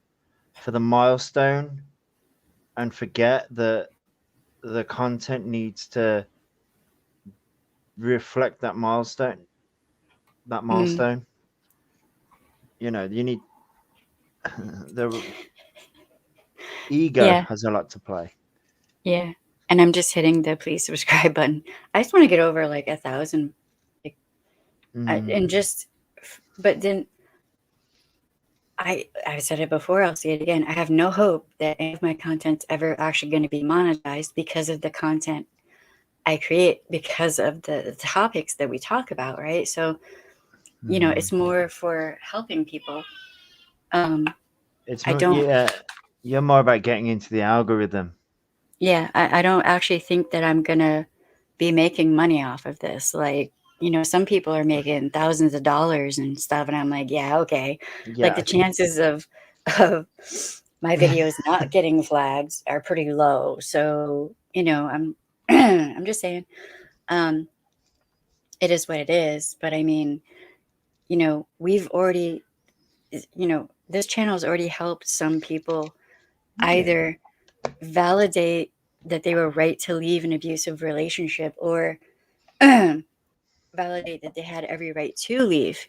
for the milestone and forget that the content needs to reflect that Mm, milestone. You need the ego yeah. has a lot to play. Yeah. And I'm just hitting the please subscribe button. I just want to get over like 1,000. Like, Mm, and just, but then I said it before, I'll say it again. I have no hope that any of my content's ever actually going to be monetized because of the content I create, because of the topics that we talk about, right? So, mm. it's more for helping people. Um, It's I more, don't, yeah, you're more about getting into the algorithm. yeah, I don't actually think that I'm gonna be making money off of this. Like, some people are making thousands of dollars and stuff, and I'm like, yeah, okay. Like the Yeah. chances of my videos not getting flags are pretty low. So, I'm I'm just saying, um, it is what it is. But I mean, we've already, this channel has already helped some people Yeah. either validate that they were right to leave an abusive relationship, or validate that they had every right to leave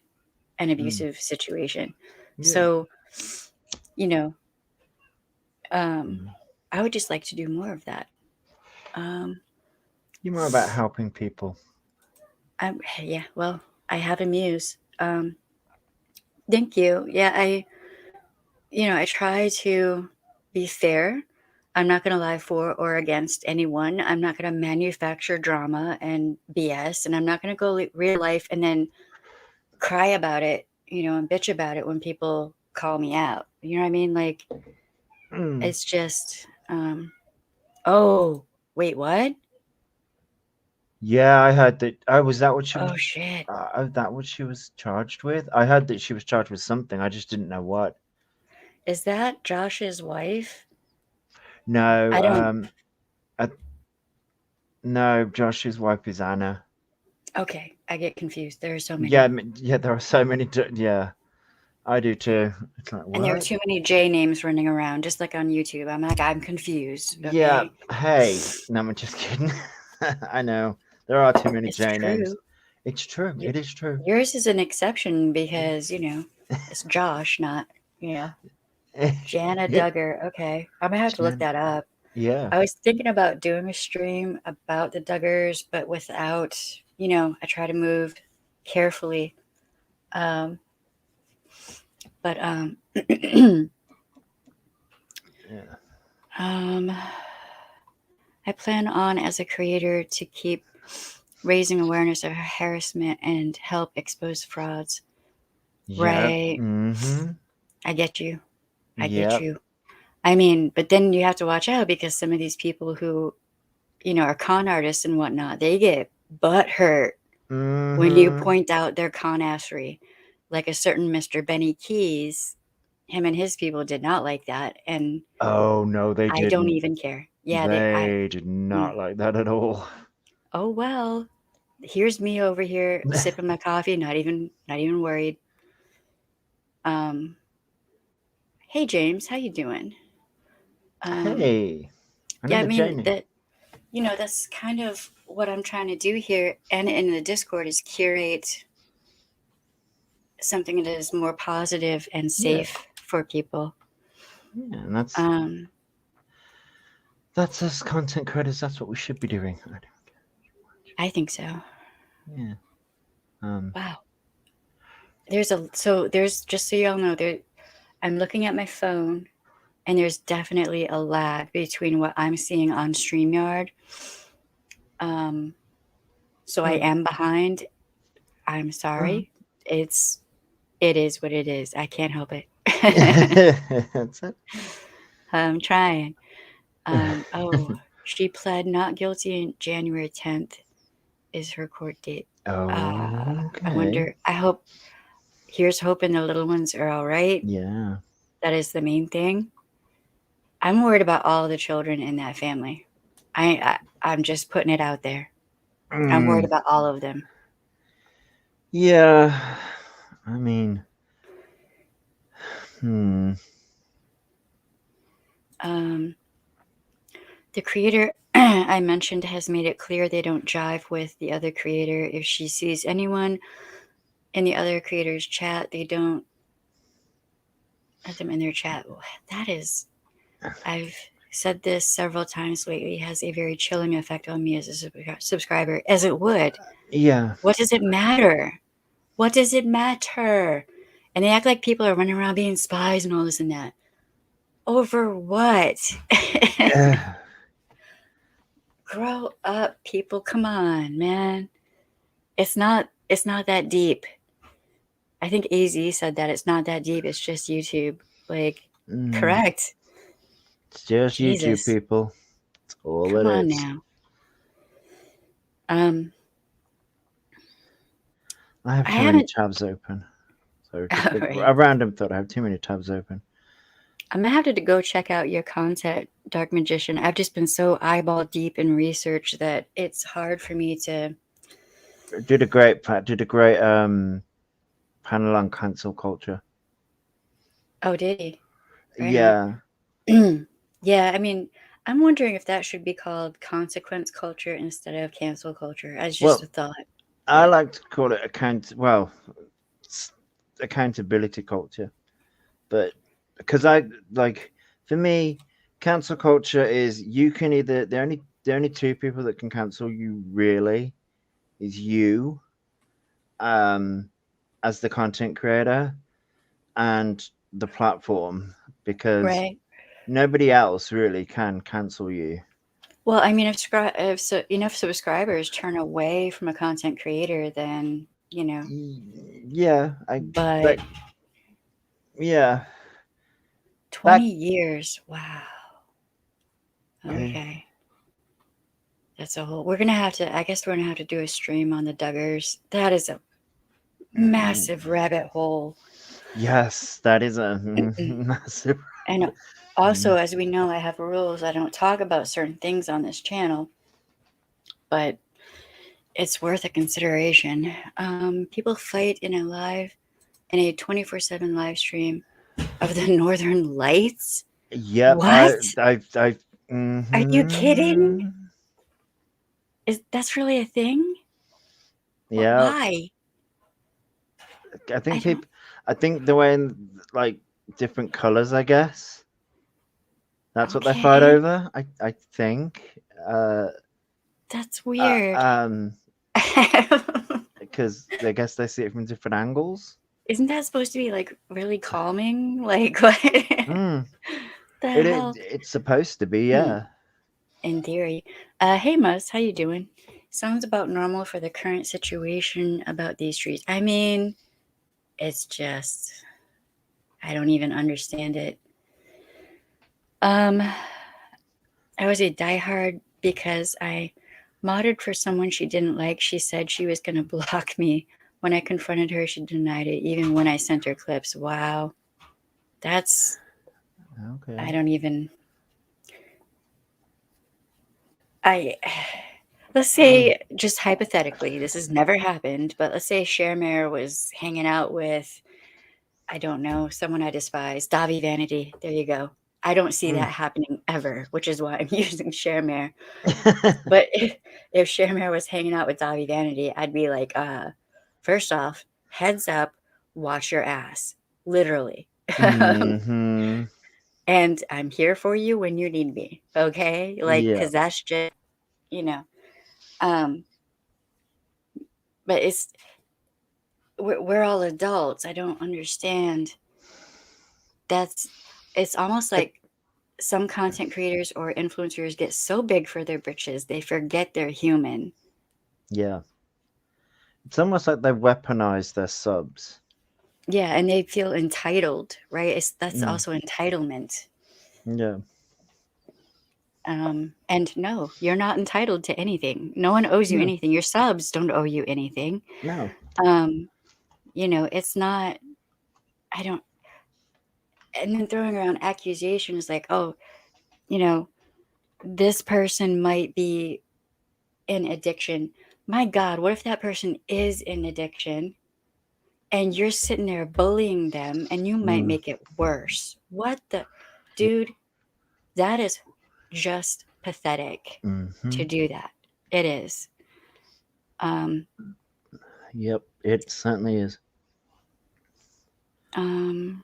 an Mm. abusive situation. Yeah. So, you know, um, Mm. I would just like to do more of that. Um, You're more about helping people. yeah, well, I have a muse. Thank you. Yeah, I try to be fair. I'm not going to lie for or against anyone. I'm not going to manufacture drama and BS, and I'm not going to go real life and then cry about it, and bitch about it when people call me out. You know what I mean? Like, Mm. it's just, oh, wait, what? Yeah, I heard that. Oh, was that what she was? Oh, shit. That what she was charged with? I heard that she was charged with something. I just didn't know what. Is that Josh's wife? No, I don't, uh, no. Josh's wife is Anna. okay, I get confused. There are so Yeah, many. yeah. There are so many. Yeah, I do too. It's like And there are what? too many J names running around, just like on YouTube. I'm like, I'm confused, Yeah. okay? Hey, no, I'm just kidding. I know. There are too many It's J names. true. It's true. Y- It is true. Yours is an exception because, it's Josh, not, you know, Jana Duggar. Okay. I'm gonna have to look Jen. that up. Yeah. I was thinking about doing a stream about the Duggars, but without, I try to move carefully. Um, but Yeah. um, I plan on as a creator to keep raising awareness of harassment and help expose frauds. Yep. Right. Mm-hmm. I get you. I get Yep. you. I mean, but then you have to watch out because some of these people who, are con artists and whatnot, they get butt hurt when you Mm-hmm. point out their con assery. Like a certain Mr. Benny Keys, him and his people did not like that. And Oh no, they I don't didn't. even care. Yeah, They did mm. not like that at all. Oh, well, here's me over here sipping my coffee, not even worried. Um, hey James, how you doing? Um, Hey, yeah, I another mean Janie. that's kind of what I'm trying to do here, and in the Discord is curate something that is more positive and Yeah. safe for people. Yeah, and that's Um, that's us content creators. That's what we should be doing. I think so. Yeah. Um. Wow. There's just so y'all know there. I'm looking at my phone, and there's definitely a lag between what I'm seeing on StreamYard. Um, so I Hmm. am behind. I'm Uh-huh. sorry. It is what it is. I can't help it. That's it. I'm trying. Oh, she pled not guilty in January 10th is her court date. I Okay. wonder, I hope, here's hoping the little ones are all right. Yeah. That is the main thing. I'm worried about all the children in that family. I'm just putting it out there. I'm worried Mm. about all of them. Yeah. I mean, hmm. Um, the creator I mentioned has made it clear they don't jive with the other creator. If she sees anyone in the other creator's chat, they don't let them in their chat. That is, I've said this several times lately, has a very chilling effect on me as a subscriber, as it would. Yeah. What does it matter? What does it matter? And they act like people are running around being spies and all this and that. Over what? Uh, Grow up, people. Come on, man. It's not that deep. I think AZ said that it's not that deep. It's just YouTube. Like, mm. correct. It's just YouTube Jesus. people. That's all Come it on is. now. Um, I have I too many haven't. tabs open. So just All right. a random thought. I have too many tabs open. I'm gonna have to go check out your content, Dark Magician. I've just been so eyeball deep in research that it's hard for me to. Did a great panel on cancel culture. Oh, did he? Right Yeah. on. Yeah, I mean, I'm wondering if that should be called consequence culture instead of cancel culture. As just Well, a thought. I But like to call it accountability culture. But because I like for me, cancel culture is you can either the only two people that can cancel you really is you um as the content creator and the platform because right. nobody else really can cancel you. Well, I mean, if enough subscribers turn away from a content creator, then Yeah, I But like yeah 20 back years. Wow. uh, Okay. That's a whole. We're gonna have to. I guess we're gonna have to do a stream on the Duggars. That is a mm, massive rabbit hole. yes, that is a Mm-mm. massive. And also, as we know, I have rules. I don't talk about certain things on this channel, but it's worth a consideration. People fight in a 24/7 live stream of the Northern Lights. Yep, What? I Are you kidding? mhm. That's really a thing? Yeah, Why? I I think don't. people, I think they're wearing like different colors. I guess that's what they fight Okay, over. I think. Uh, that's uh weird. um, because I guess they see it from different angles. Isn't that supposed to be like really calming? Like what Mm. the It hell? it's supposed to be, Hmm. yeah. In theory. Hey Mus, how you doing? Sounds about normal for the current situation about these streets. I mean, it's just I don't even understand it. Um, I was a diehard because I modded for someone she didn't like. She said she was going to block me. When I confronted her, she denied it, even when I sent her clips. Wow. That's, Okay. I don't even, I, let's Mm. say, just hypothetically, this has never happened, but let's say Sharemare was hanging out with, I don't know, someone I despise, Davi Vanity. There you go. I don't see Mm. that happening ever, which is why I'm using Sharemare. But if Sharemare was hanging out with Davi Vanity, I'd be like, first off, heads up, watch your ass. Literally. Mhm. And I'm here for you when you need me. Okay? Like, Yeah. because that's just, you know, um, but we're all adults. I don't understand. That's, it's almost It, like some content creators or influencers get so big for their britches, they forget they're human. yeah. It's almost like they've weaponized their subs. Yeah, and they feel entitled, right? That's Mm. also entitlement. Yeah. And no, you're not entitled to anything. No one owes you No. anything. Your subs don't owe you anything. No. Um, it's not, I don't, and then throwing around accusations like, oh, you know, this person might be in addiction. My God, what if that person is in addiction and you're sitting there bullying them and you might Mm. make it worse? What the, dude, that is just pathetic to Mhm. do that. It is. Um, Yep. It certainly is. um,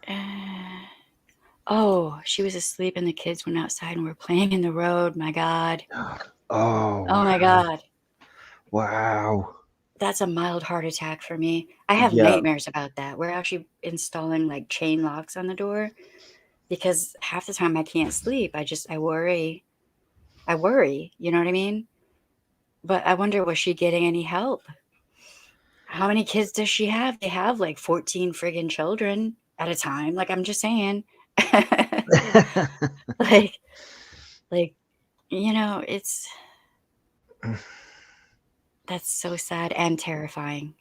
uh, oh, she was asleep and the kids went outside and were playing in the road. My God. Oh Oh my wow. God. Wow. That's a mild heart attack for me. I have Yeah. nightmares about that. We're actually installing like chain locks on the door because half the time I can't sleep. I worry. I worry. You know what I mean? But I wonder, was she getting any help? How many kids does she have? They have like 14 friggin' children at a time. Like, I'm just saying. like, like, it's that's so sad and terrifying.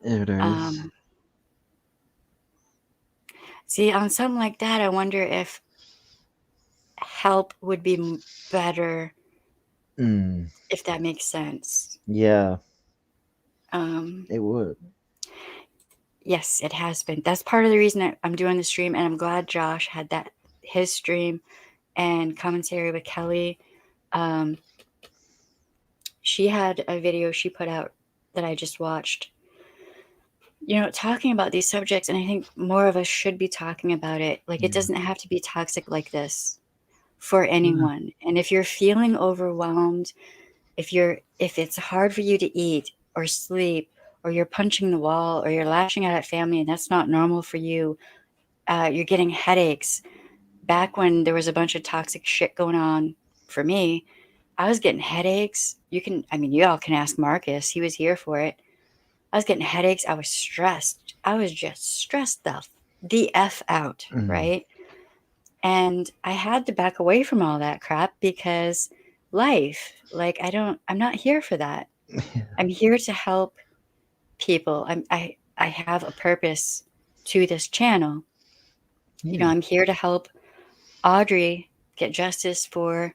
It is. Um, See, on something like that, I wonder if help would be better, Mm. if that makes sense. Yeah. Um, It would. yes, it has been. That's part of the reason I'm doing the stream, and I'm glad Josh had his stream and commentary with Kelly. Um, she had a video she put out that I just watched, talking about these subjects, and I think more of us should be talking about it. Like, it Yeah. doesn't have to be toxic like this for No. anyone. And if you're feeling overwhelmed, if it's hard for you to eat or sleep, or you're punching the wall, or you're lashing out at family and that's not normal for you, you're getting headaches. Back when there was a bunch of toxic shit going on for me, I was getting headaches. You all can ask Marcus, he was here for it. I was getting headaches. I was stressed. I was just stressed the F out, Mm. right? And I had to back away from all that crap because life, like, I'm not here for that. I'm here to help people. I have a purpose to this channel. Yeah. I'm here to help Audrey get justice for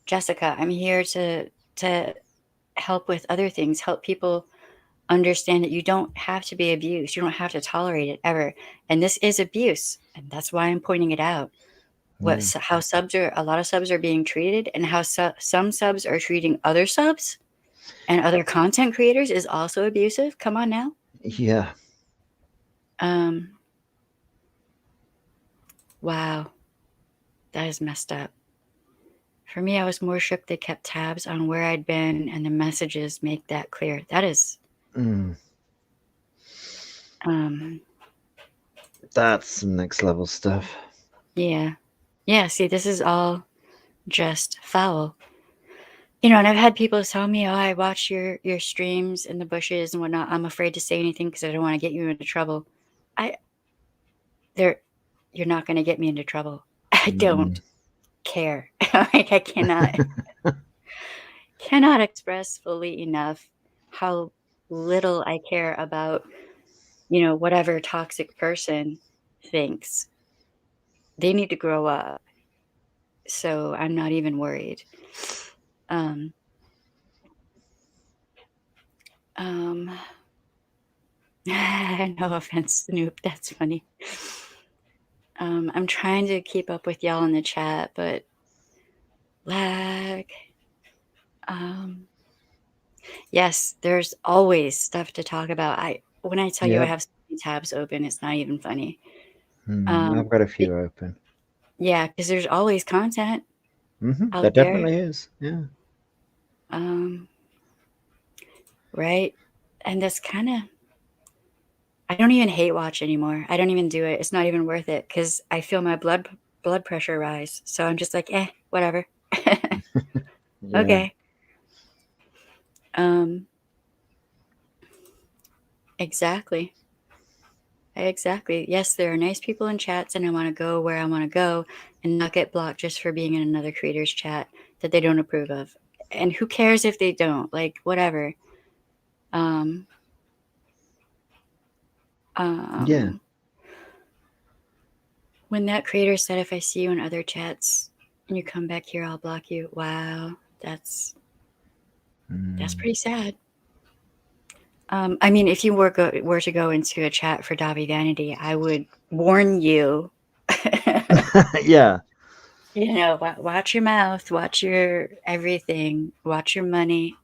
Jessica. I'm here to help with other things, help people understand that you don't have to be abused. You don't have to tolerate it ever. And this is abuse, and that's why I'm pointing it out. how a lot of subs are being treated, and how some subs are treating other subs and other content creators is also abusive. Come on now. Yeah. Um, wow, that is messed up. For me, I was more shook they kept tabs on where I'd been, and the messages make that clear. That is, That's some next level stuff. yeah. Yeah, see, this is all just foul. You know, and I've had people tell me, "Oh, I watch your streams in the bushes and whatnot. I'm afraid to say anything because I don't want to get you into trouble." You're not going to get me into trouble. I don't care. Like, I cannot express fully enough how little I care about, whatever toxic person thinks. They need to grow up. So I'm not even worried. Um, um, no offense, Snoop. That's funny. I'm trying to keep up with y'all in the chat, but lag. Yes, there's always stuff to talk about. When I tell you I Yep. have so many tabs open, it's not even funny. I've got a few open. Yeah, because there's always content out There there. definitely is. Yeah. Right? And that's kind of, I don't even hate watch anymore. I don't even do it. It's not even worth it because I feel my blood pressure rise. So I'm just like, whatever. Yeah. Okay. Exactly. Exactly. Yes, there are nice people in chats, and I want to go where I want to go and not get blocked just for being in another creator's chat that they don't approve of. And who cares if they don't? Like, whatever. Yeah. When that creator said, if I see you in other chats and you come back here, I'll block you. Wow, that's pretty sad. I mean, if you were to go into a chat for Davi Vanity, I would warn you. Yeah. Watch your mouth, watch your everything, watch your money.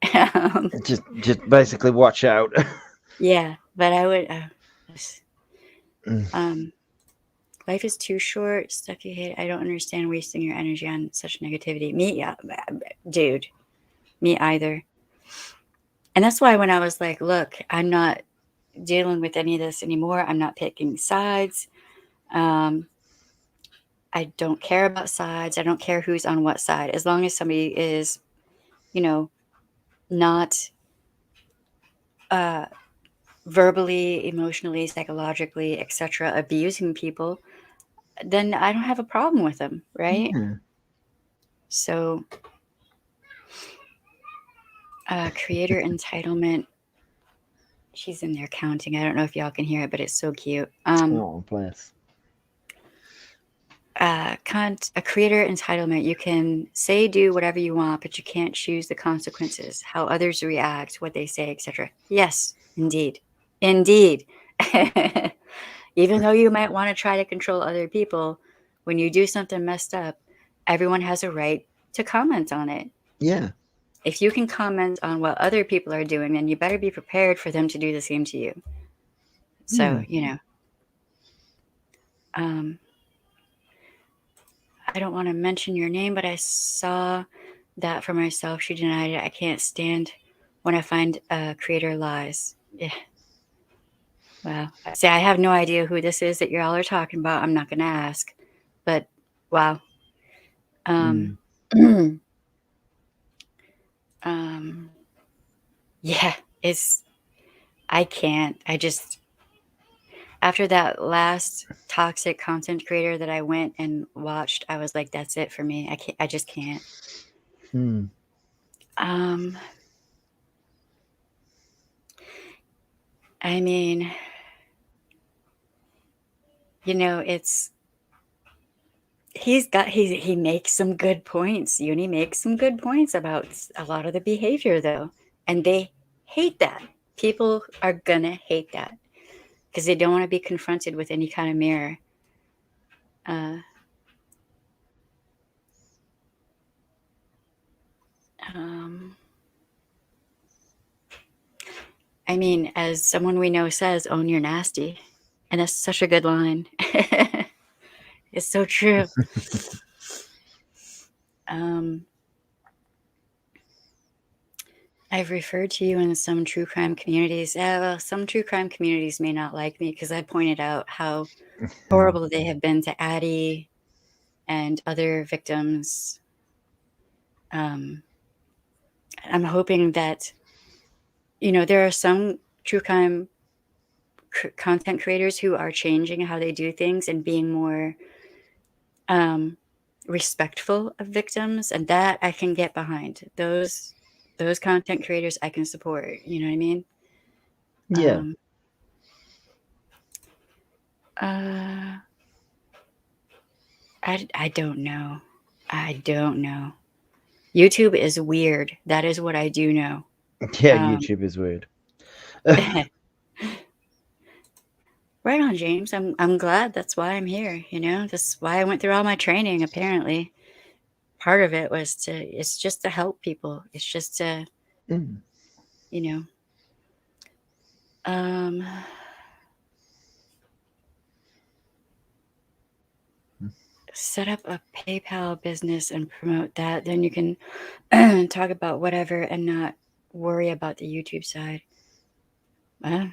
Just basically watch out. Yeah, but I would. Life is too short. Stuff you hate. I don't understand wasting your energy on such negativity. Me, yeah, dude. Me either. And that's why when I was like, look, I'm not dealing with any of this anymore. I'm not picking sides. I don't care about sides. I don't care who's on what side. As long as somebody is, not verbally, emotionally, psychologically, etc., abusing people, then I don't have a problem with them, right? Yeah. So, creator entitlement. She's in there counting. I don't know if y'all can hear it, but it's so cute. Oh, bless. A creator entitlement. You can say, do whatever you want, but you can't choose the consequences, how others react, what they say, etc. Yes, indeed. Even though you might want to try to control other people, when you do something messed up, everyone has a right to comment on it. Yeah. If you can comment on what other people are doing, then you better be prepared for them to do the same to you. So, I don't want to mention your name, but I saw that for myself. She denied it. I can't stand when I find a creator lies. Yeah. Wow. See, I have no idea who this is that y'all are talking about. I'm not going to ask. But wow. Yeah, I can't. After that last toxic content creator that I went and watched, I was like, that's it for me. I just can't. I mean, he makes some good points. Uni makes some good points about a lot of the behavior though. And they hate that. People are gonna hate that because they don't want to be confronted with any kind of mirror. I mean, as someone we know says, own your nasty. And that's such a good line. It's so true. Um, I've referred to you in some true crime communities. Well, some true crime communities may not like me because I pointed out how horrible they have been to Addie and other victims. Um, I'm hoping that, there are some true crime content creators who are changing how they do things and being more respectful of victims, and that I can get behind. Those content creators I can support. You know what I mean? Yeah. Um, uh, I don't know. I don't know. YouTube is weird. That is what I do know. Yeah, Um, YouTube is weird. right on, James. I'm glad. That's why I'm here. That's why I went through all my training. Apparently, part of it was it's just to help people. It's just to, Mm. you know, um, set up a PayPal business and promote that. Then you can talk about whatever and not worry about the YouTube side. Uh,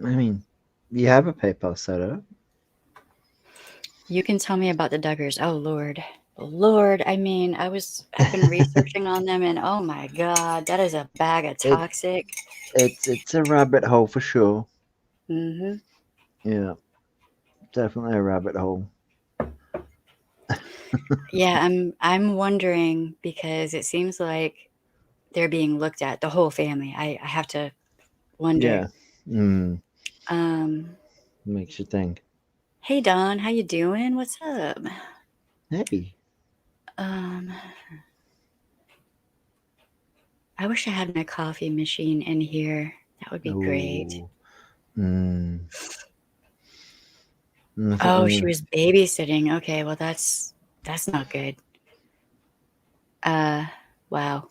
I mean, you have a PayPal set up. you can tell me about the Duggars. Oh Lord. Lord, I mean, I've been researching on them and oh my God, that is a bag of It toxic. it's a rabbit hole for sure. Hmm. Yeah, definitely a rabbit hole. Yeah, I'm wondering because it seems like they're being looked at, the whole family. I have to wonder. Yeah. Mm. Um, Makes you think. hey Don, how you doing? What's up? Hey. Um, I wish I had my coffee machine in here. That would be great. Oh. Mm. Nothing. Oh, she was babysitting. Okay, well that's not good. Uh, wow.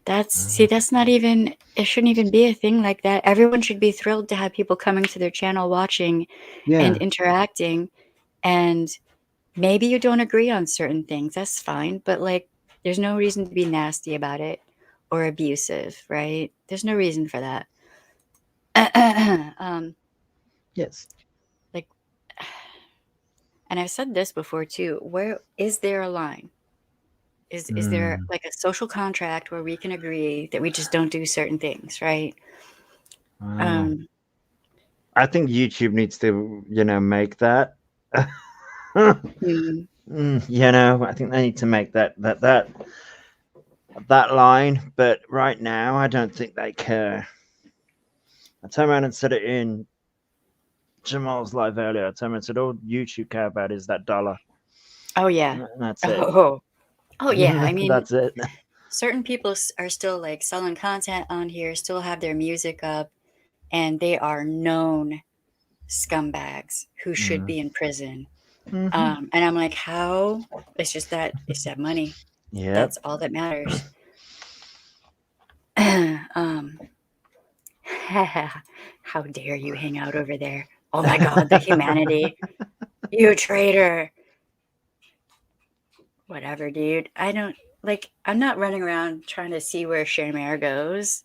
That's not even, it shouldn't even be a thing like that. Everyone should be thrilled to have people coming to their channel watching and Yeah. interacting. And maybe you don't agree on certain things. That's fine. But like, there's no reason to be nasty about it or abusive, right? There's no reason for that. um, Yes. like, and I've said this before too. Where is there a line? Is there Mm. like a social contract where we can agree that we just don't do certain things, right? Wow. Um, I think YouTube needs to, make that. mm, I think they need to make that line. But right now, I don't think they care. I turned around and said it in Jamal's live earlier. I turned around and said, all YouTube care about is that dollar. oh yeah. And that's it. Oh, oh yeah. I mean, That's it. certain people are still like selling content on here, still have their music up, and they are known scumbags who should Mm. be in prison. Mm-hmm. And I'm like, how? It's that money. Yep. That's all that matters. um, how dare you hang out over there? Oh my God, the humanity. You traitor. Whatever, dude. I don't like, I'm not running around trying to see where Shamare goes.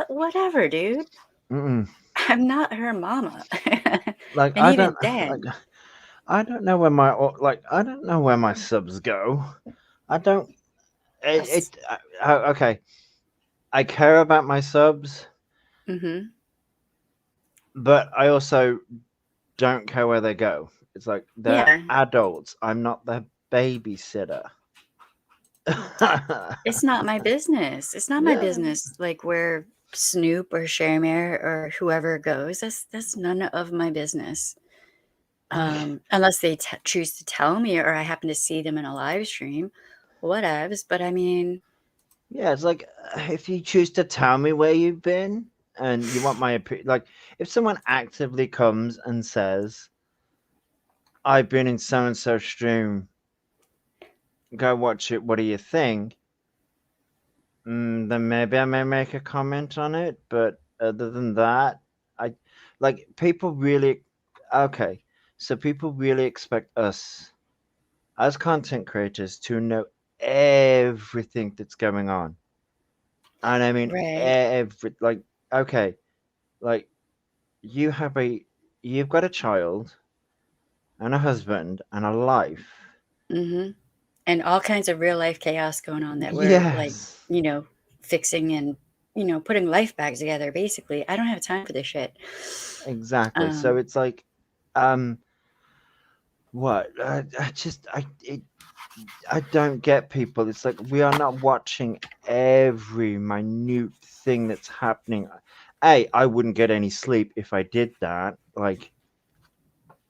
Whatever, dude. Mm-mm. I'm not her mama. Like And I even don't like then, I don't know where I don't know where my subs go. I don't. that's, Okay. I care about my subs, mm-hmm. but I also don't care where they go. It's like they're Yeah, adults. I'm not their babysitter. it's not my business. It's not my Yeah. business, like where Snoop or Shamare or whoever goes. That's none of my business. Unless they choose to tell me or I happen to see them in a live stream, whatevs. But I mean, Yeah, it's like if you choose to tell me where you've been and you want my opinion, like if someone actively comes and says, I've been in so and so stream, go watch it, what do you think? then maybe I may make a comment on it. But other than that, I like people really. Okay, so people really expect us as content creators to know everything that's going on, and I mean Right. like okay, like you have a you've got a child and a husband and a life. Mm-hmm. And all kinds of real life chaos going on that we're like, Yes, you know, fixing and, putting life back together. Basically, I don't have time for this shit. exactly. So Um, it's like, um, what? I don't get people. It's like we are not watching every minute thing that's happening. I wouldn't get any sleep if I did that. Like,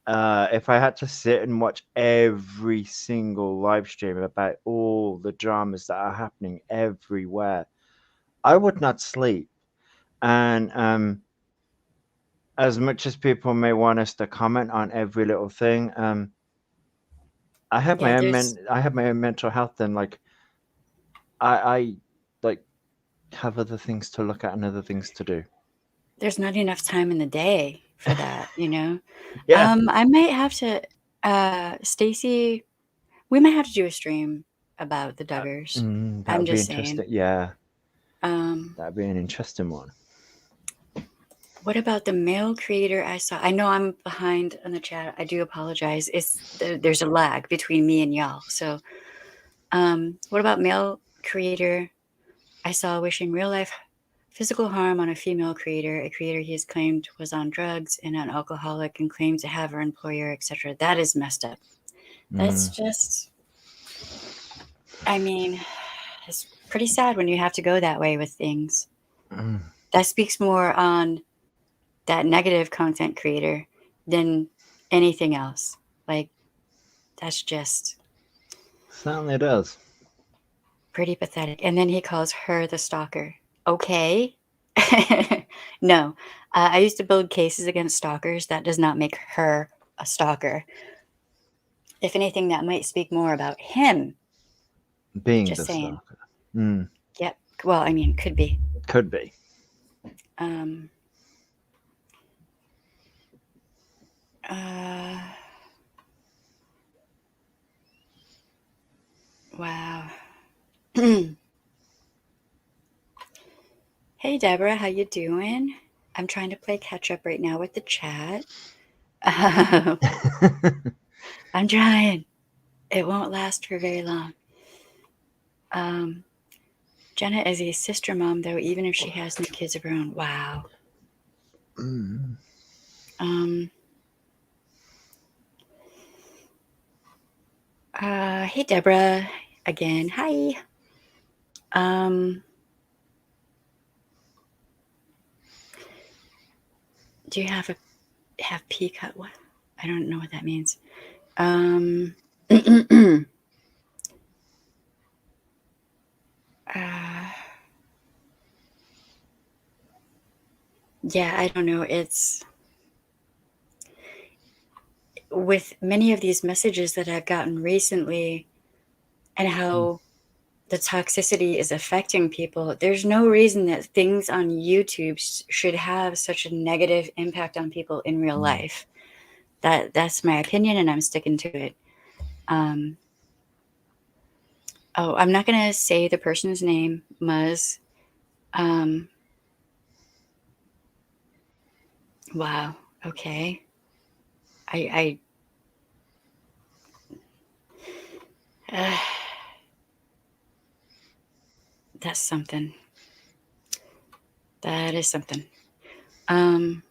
if I had to sit and watch every single live stream about all the dramas that are happening everywhere, I would not sleep. And as much as people may want us to comment on every little thing, yeah, there's I have my own mental health, and like I like have other things to look at and other things to do. there's not enough time in the day for that. Yeah. I might have to, Stacy. We might have to do a stream about the Duggars. That I'm would be just saying. interesting. Yeah, Um, that'd be an interesting one. what about the male creator I saw? I know I'm behind on the chat. I do apologize. There's a lag between me and y'all. So, what about male creator I saw wishing real life physical harm on a female creator, a creator he has claimed was on drugs and an alcoholic and claimed to have her employer, etc. That is messed up. That's Mm, just, I mean, it's pretty sad when you have to go that way with things. mm. That speaks more on that negative content creator than anything else. Like, that's just Certainly does. pretty pathetic. And then he calls her the stalker. Okay. No, I used to build cases against stalkers. That does not make her a stalker. If anything, that might speak more about him. Being Just the saying. stalker. Mm, Yep. Well, I mean, could be. could be. Um, uh, wow. Hey, Deborah, how you doing? I'm trying to play catch up right now with the chat. I'm trying. It won't last for very long. Um, Jenna is a sister mom, though, even if she has no kids of her own. Wow. Mm. Um, hey, Deborah. Again, hi. Um, do you have pea cut? What? I don't know what that means. Um, yeah, I don't know. It's with many of these messages that I've gotten recently and Mm. how the toxicity is affecting people. There's no reason that things on YouTube should have such a negative impact on people in real Mm. life. That's my opinion, and I'm sticking to it. Um, oh, I'm not gonna say the person's name, Muzz. Um, wow. Okay. I that's something. That is something. Um,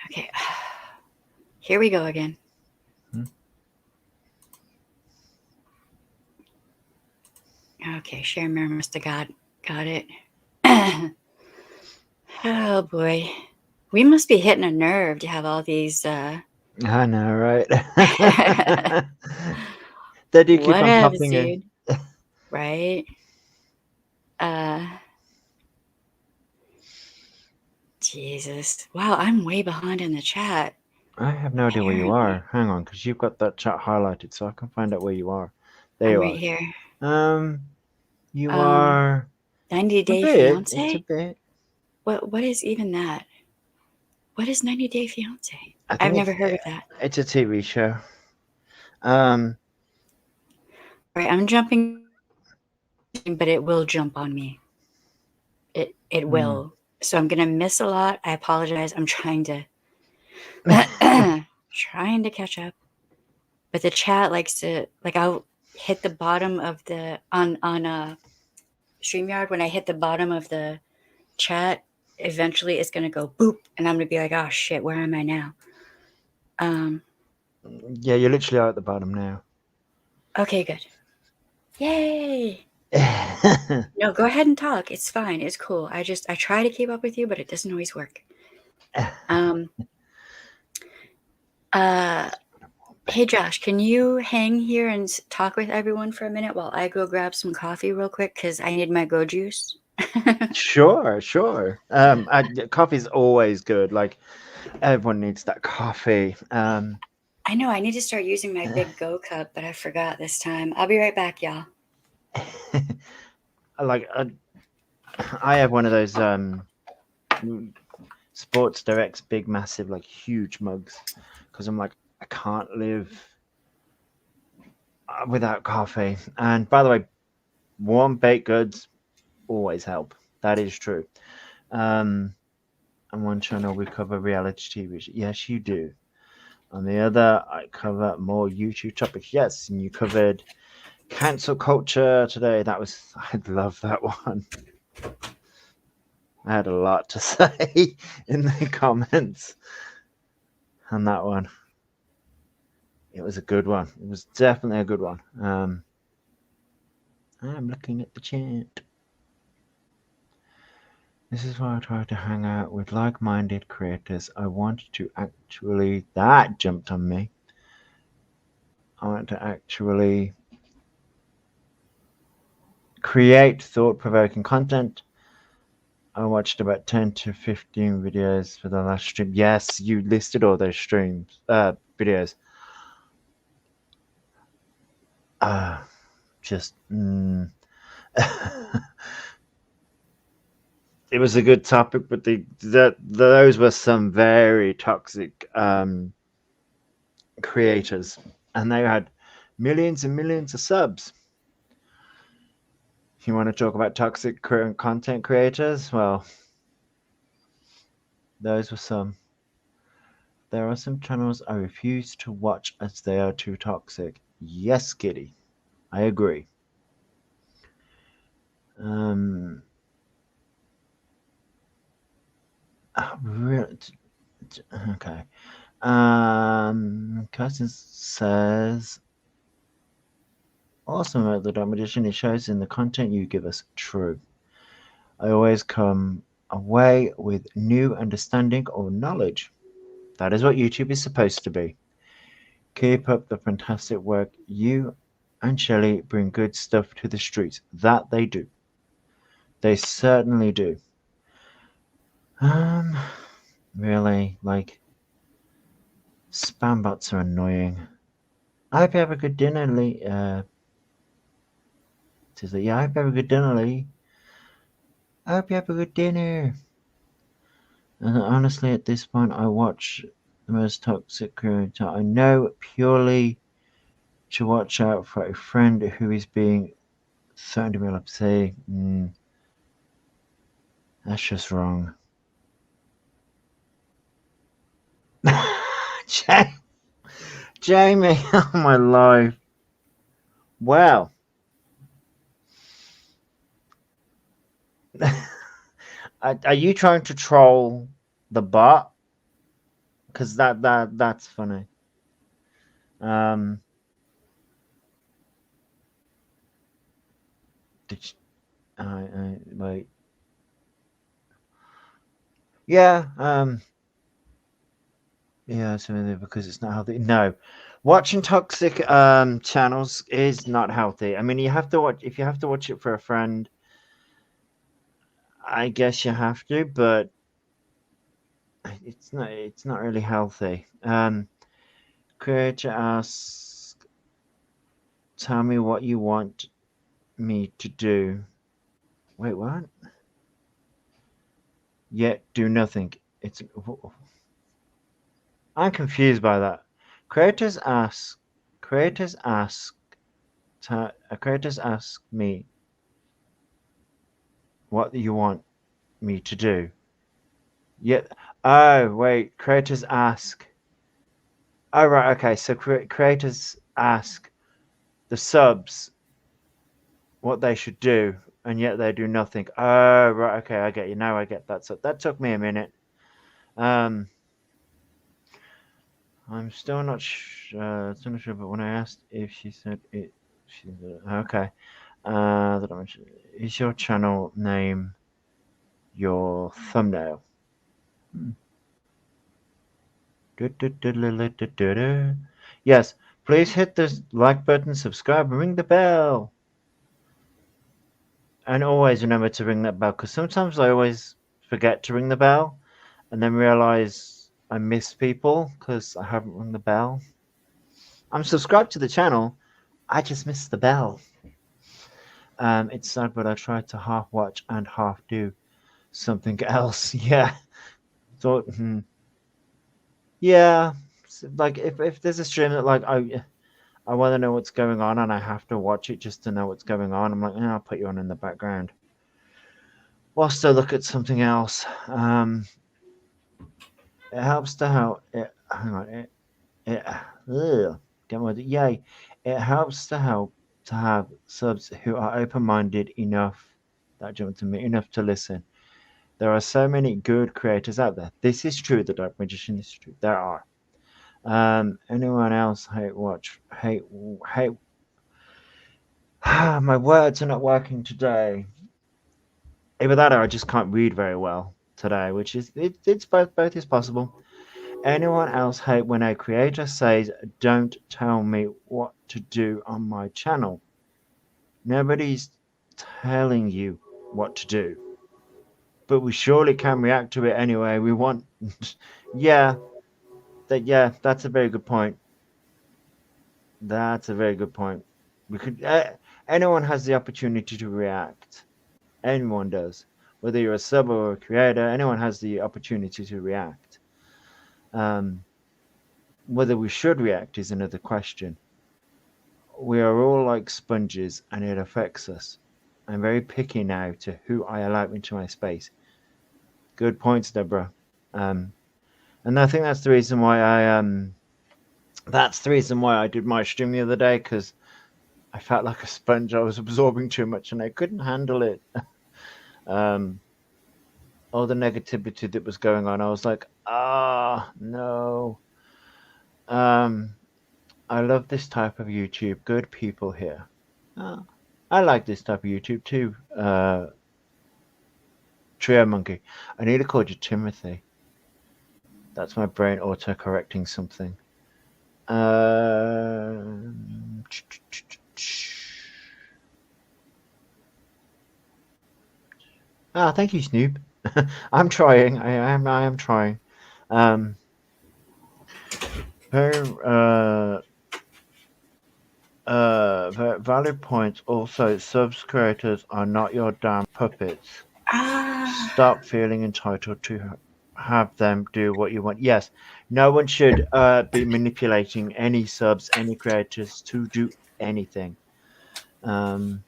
okay. Here we go again. Mm. Okay, Sharon must have got it. Oh boy. We must be hitting a nerve to have all these I know, right? They do keep what on up, popping in. dude? Right? Uh Jesus. Wow, I'm way behind in the chat. I have no idea where you Apparently. are. Hang on, because you've got that chat highlighted, so I can find out where you are. There I'm you right are. here. You Um, are 90 a Day bit. It's a Fiance? bit. What is even that? What is 90 Day Fiance? I I've think never heard of that. it's a TV show. Um, All right, I'm jumping, but it will jump on me. It hmm. will. So I'm gonna miss a lot. I apologize. I'm trying to trying to catch up. But the chat likes to like I'll hit the bottom of the on StreamYard. When I hit the bottom of the chat, eventually it's gonna go boop, and I'm gonna be like, oh shit, where am I now? Um, Yeah, you literally are at the bottom now. okay, good. Yay! No, go ahead and talk. It's fine. It's cool. I try to keep up with you, but it doesn't always work. Um, uh, hey Josh, can you hang here and talk with everyone for a minute while I go grab some coffee real quick because I need my go juice. Sure, sure. Coffee's always good. Like everyone needs that coffee. I know I need to start using my big go cup, but I forgot this time. I'll be right back, y'all. like I have one of those Sports Direct's big, massive, like huge mugs because I'm like I can't live without coffee. And by the way, warm baked goods always help. That is true. Um, on one channel we cover reality TV. Yes, you do. On the other, I cover more YouTube topics. Yes, and you covered cancel culture today. That was I love that one. I had a lot to say in the comments on that one. It was a good one. It was definitely a good one. I'm looking at the chat. This is why I try to hang out with like-minded creators. I want to actually that jumped on me. I want to actually create thought-provoking content. I watched about 10 to 15 videos for the last stream. Yes, you listed all those videos. Just it was a good topic, but those were some very toxic creators, and they had millions and millions of subs. You want to talk about toxic content creators? Well, those were some. There are some channels I refuse to watch as they are too toxic. Yes, Kitty, I agree. Um, really, okay. Cousin says, awesome about the Dark Magician. It shows in the content you give us. True. I always come away with new understanding or knowledge. That is what YouTube is supposed to be. Keep up the fantastic work. You and Shelley bring good stuff to the streets. That they do. They certainly do. Um, really, like, spam bots are annoying. I hope you have a good dinner, Lee. Says that, yeah, I hope you have a good dinner, Lee. I hope you have a good dinner. And honestly, at this point, I watch the most toxic creator I know purely to watch out for a friend who is being threatened to me. Like, say, that's just wrong. Jamie, oh my life. Well, are you trying to troll the bot? Because that's funny. Um, did you, like, yeah, yeah, so because it's not healthy. No, watching toxic channels is not healthy. I mean, you have to watch if you have to watch it for a friend. I guess you have to, but It's not really healthy. Creator asks, tell me what you want me to do. Wait, what? Yet do nothing. I'm confused by that. Creators ask, creators ask, creators ask me what you want me to do. Yet, oh wait, creators ask. Oh right, okay. So creators ask the subs what they should do, and yet they do nothing. Oh right, okay, I get you now. I get that. So that took me a minute. Um, I'm still not sure. But when I asked if she said it, she said, okay. That I mentioned. Is your channel name your thumbnail? Hmm. Yes. Please hit the like button, subscribe, and ring the bell. And always remember to ring that bell, because sometimes I always forget to ring the bell and then realize I miss people because I haven't rung the bell. I'm subscribed to the channel, I just missed the bell. It's sad, but I tried to half watch and half do something else. Yeah. So, yeah. Like if there's a stream that like I want to know what's going on and I have to watch it just to know what's going on, I'm like, I'll put you on in the background whilst I look at something else. It helps to help. Hang on. It get my yay. It helps to help to have subs who are open-minded enough that jump to me enough to listen. There are so many good creators out there. This is true. The Dark Magician is true. There are. Anyone else hate? My words are not working today. Either that or I just can't read very well today, which is it's both is possible. Anyone else hate when a creator says, don't tell me what to do on my channel? Nobody's telling you what to do. But we surely can react to it anyway. We want yeah, that's a very good point. That's a very good point. We could anyone has the opportunity to react. Anyone does. Whether you're a sub or a creator, anyone has the opportunity to react. Um, whether we should react is another question. We are all like sponges and it affects us. I'm very picky now to who I allow into my space. Good points, Deborah. Um, and I think that's the reason why I did my stream the other day, because I felt like a sponge. I was absorbing too much and I couldn't handle it. um, all the negativity that was going on, I was like, no. Um, I love this type of YouTube. Good people here. Ah, I like this type of YouTube too. Trio Monkey. I need to call you Timothy. That's my brain auto correcting something. Thank you, Snoop. I'm trying. I am trying. Um, very valid points. Also, subs creators are not your damn puppets. Ah, Stop feeling entitled to have them do what you want. Yes, no one should be manipulating any subs, any creators to do anything. Um,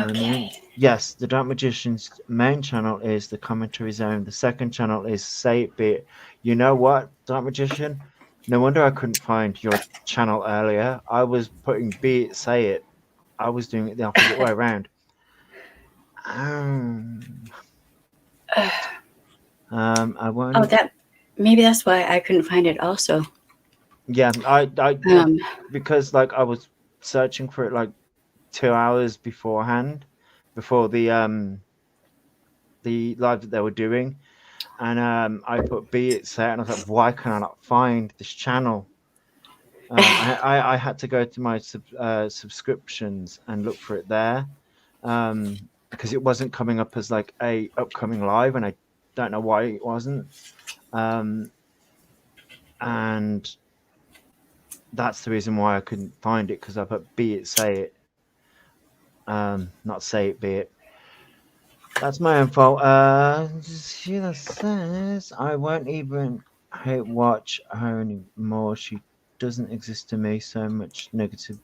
okay. yes, the Dark Magician's main channel is the commentary zone. The second channel is Say It Be It. You know what, Dark Magician? No wonder I couldn't find your channel earlier. I was putting Be It, Say It. I was doing it the opposite way around. Um, I Oh, won't. that maybe that's why I couldn't find it also. Yeah, Um, because like I was searching for it like 2 hours beforehand, before the live that they were doing, and I put Be It Set, and I was like, why can I not find this channel? I had to go to my subscriptions and look for it there. because it wasn't coming up as like a upcoming live, and I don't know why it wasn't. Um, and that's the reason why I couldn't find it, because I put be it, say it, not say it, be it. That's my own fault. Sheila says I won't even hate watch her anymore. She doesn't exist to me. So much negative.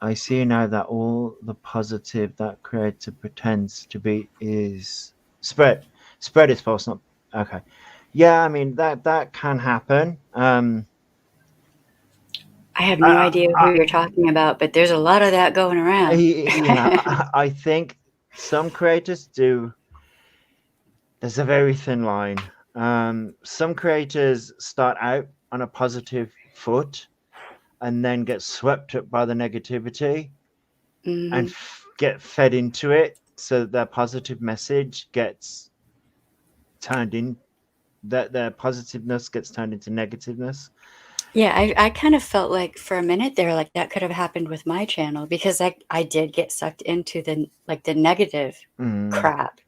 I see now that all the positive that creator pretends to be is spread. Spread is false, not okay. Yeah, I mean that can happen. I have no I, idea who you're talking about, but there's a lot of that going around. yeah, I think some creators do. There's a very thin line. Some creators start out on a positive foot and then get swept up by the negativity and Hmm. get fed into it, so that their positive message gets turned in, that their positiveness gets turned into negativeness. Yeah, I kind of felt like for a minute there, like that could have happened with my channel because I did get sucked into the negative Mm, crap.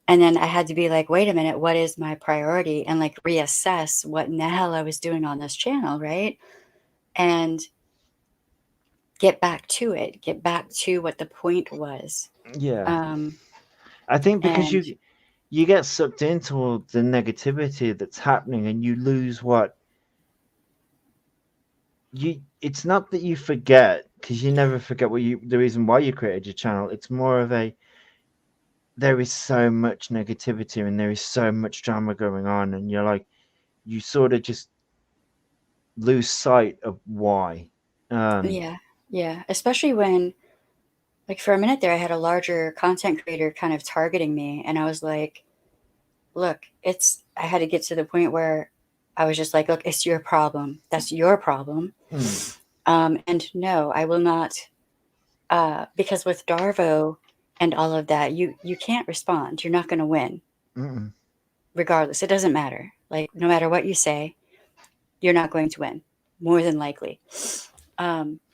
And then I had to be like, wait a minute, what is my priority? And like reassess what in the hell I was doing on this channel, right? And get back to it, get back to what the point was. yeah, Um, I think because and you get sucked into all the negativity that's happening, and you lose what you. It's not that you forget, because you never forget what you the reason why you created your channel. It's more of a, there is so much negativity and there is so much drama going on, and you're like, you sort of just lose sight of why. Um, yeah, yeah, especially when like for a minute there, I had a larger content creator kind of targeting me, and I was like, look, I had to get to the point where I was just like, look, it's your problem. That's your problem. mm, And no, I will not, because with Darvo and all of that, you can't respond. You're not going to win, mm, regardless. It doesn't matter. Like no matter what you say, you're not going to win, more than likely.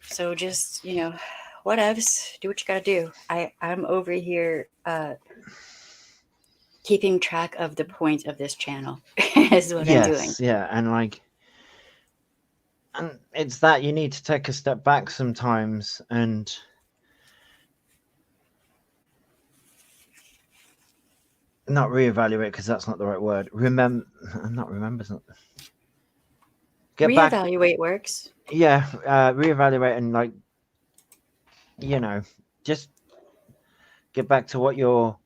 So just whatevs. Do what you got to do. I'm over here keeping track of the point of this channel is what I'm doing. yes, yeah, and like, and it's that you need to take a step back sometimes and not reevaluate, because that's not the right word. Remember, not remember. Not, get back. Reevaluate works. Yeah, reevaluate and like, you know, just get back to what you're.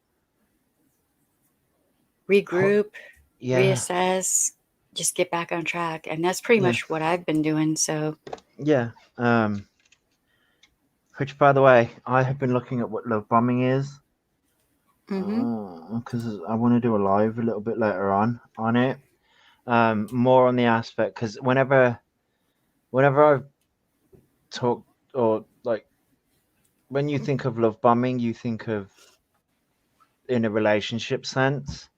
Regroup, Yeah, reassess, just get back on track. And that's pretty yeah, much what I've been doing. So, yeah. Which, by the way, I have been looking at what love bombing is, hmm, because I want to do a live a little bit later on it. More on the aspect, because whenever I've talked, or like, when you think of love bombing, you think of in a relationship sense.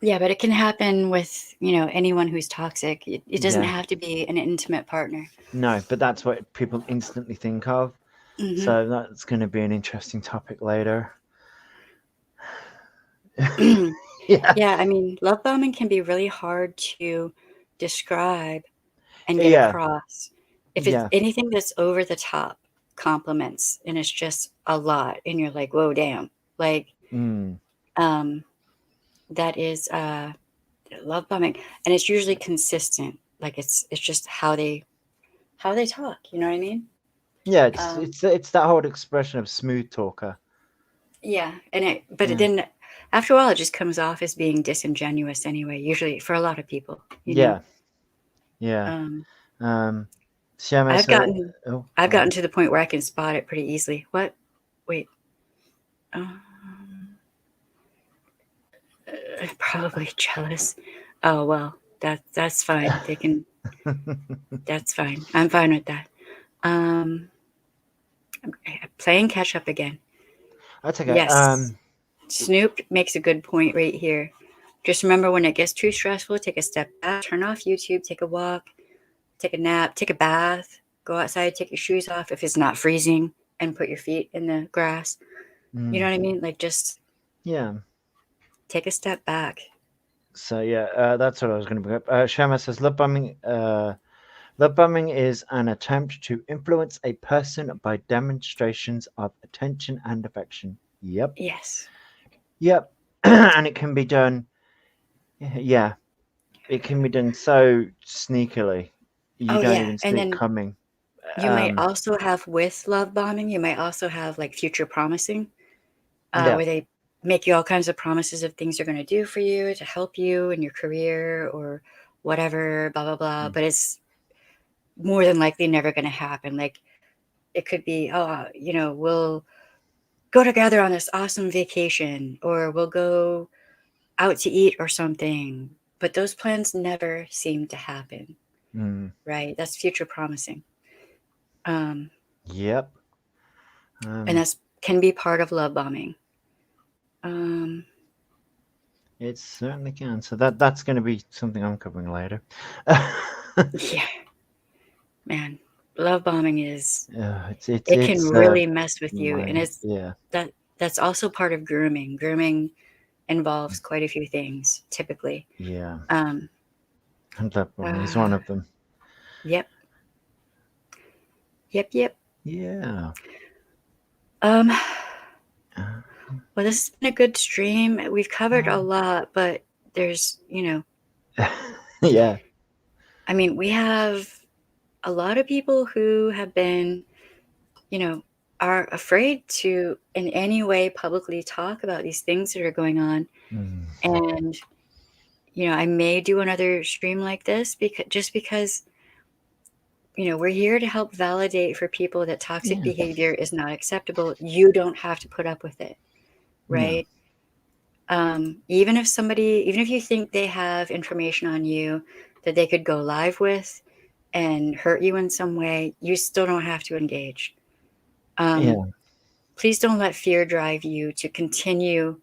yeah, but it can happen with, anyone who's toxic. It doesn't Yeah, have to be an intimate partner. no, but that's what people instantly think of. Hmm. So that's going to be an interesting topic later. Yeah, Yeah, I mean, love bombing can be really hard to describe and get yeah, across. If it's yeah. anything that's over the top compliments and it's just a lot, and you're like, whoa, damn. Like, Mm, um, that is love bombing, and it's usually consistent. Like it's just how they talk. You know what I mean? yeah, Um, it's that whole expression of smooth talker. yeah, but Yeah, then after a while, it just comes off as being disingenuous anyway. Usually, for a lot of people, you know. yeah, yeah. Um, Um, Shama I've said, gotten "Oh, I've go on." gotten to the point where I can spot it pretty easily. What? Wait. Um, probably jealous. Oh well, that's fine. They can. That's fine. I'm fine with that. Um, playing catch up again. That's okay. Yes, Snoop makes a good point right here. Just remember when it gets too stressful, take a step back, turn off YouTube, take a walk, take a nap, take a bath, go outside, take your shoes off if it's not freezing. and put your feet in the grass. You know what I mean? Like, just Yeah. take a step back. So yeah, that's what I was going to bring up. Shama says love bombing. Love bombing is an attempt to influence a person by demonstrations of attention and affection. Yep. Yes. Yep. And it can be done. Yeah, it can be done so sneakily. You Oh, don't yeah. even And see it then coming. you might Um, also have, with love bombing, you might also have like future promising, yeah. where they make you all kinds of promises of things they're going to do for you to help you in your career or whatever, blah, blah, blah. But it's more than likely never going to happen. Like, it could be, oh, we'll go together on this awesome vacation, or we'll go out to eat or something. But those plans never seem to happen, Mm, right? That's future promising. Um, yep. and that's can be part of love bombing. Um, It certainly can. So that's going to be something I'm covering later. yeah, man, love bombing is, It's it can it's really mess with you, and my yeah. that's also part of grooming. Grooming involves quite a few things typically. Yeah. Um, And love bombing is uh, one of them. yep, yep. Yeah. Um, Uh, well, this has been a good stream. We've covered a lot, but there's, yeah. I mean, we have a lot of people who have been, you know, are afraid to in any way publicly talk about these things that are going on. Mm, And, I may do another stream like this because, we're here to help validate for people that toxic yeah. behavior is not acceptable. You don't have to put up with it, No. right? Even if you think they have information on you that they could go live with and hurt you in some way, you still don't have to engage. Yeah. Please don't let fear drive you to continue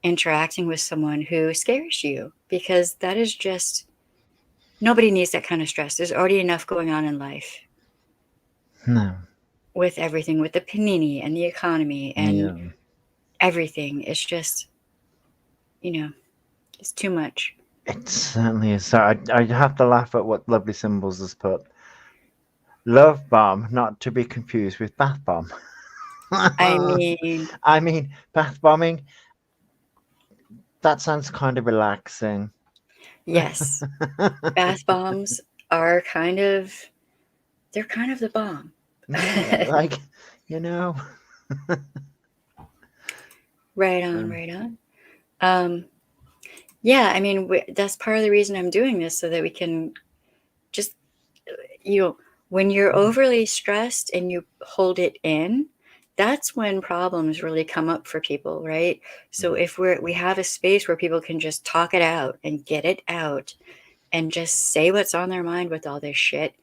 interacting with someone who scares you, because that is just, nobody needs that kind of stress. There's already enough going on in life No. with everything, with the panini and the economy and Yeah. everything. It's just, it's too much. It certainly is. So I have to laugh at what Lovely Symbols has put. Love bomb, not to be confused with bath bomb. I mean, I mean, bath bombing, that sounds kind of relaxing. yes, bath bombs are they're kind of the bomb. Yeah, like, you know. Right on, right on. Yeah, I mean, that's part of the reason I'm doing this, so that we can just, when you're overly stressed and you hold it in, that's when problems really come up for people, right? So if we have a space where people can just talk it out and get it out and just say what's on their mind with all this shit,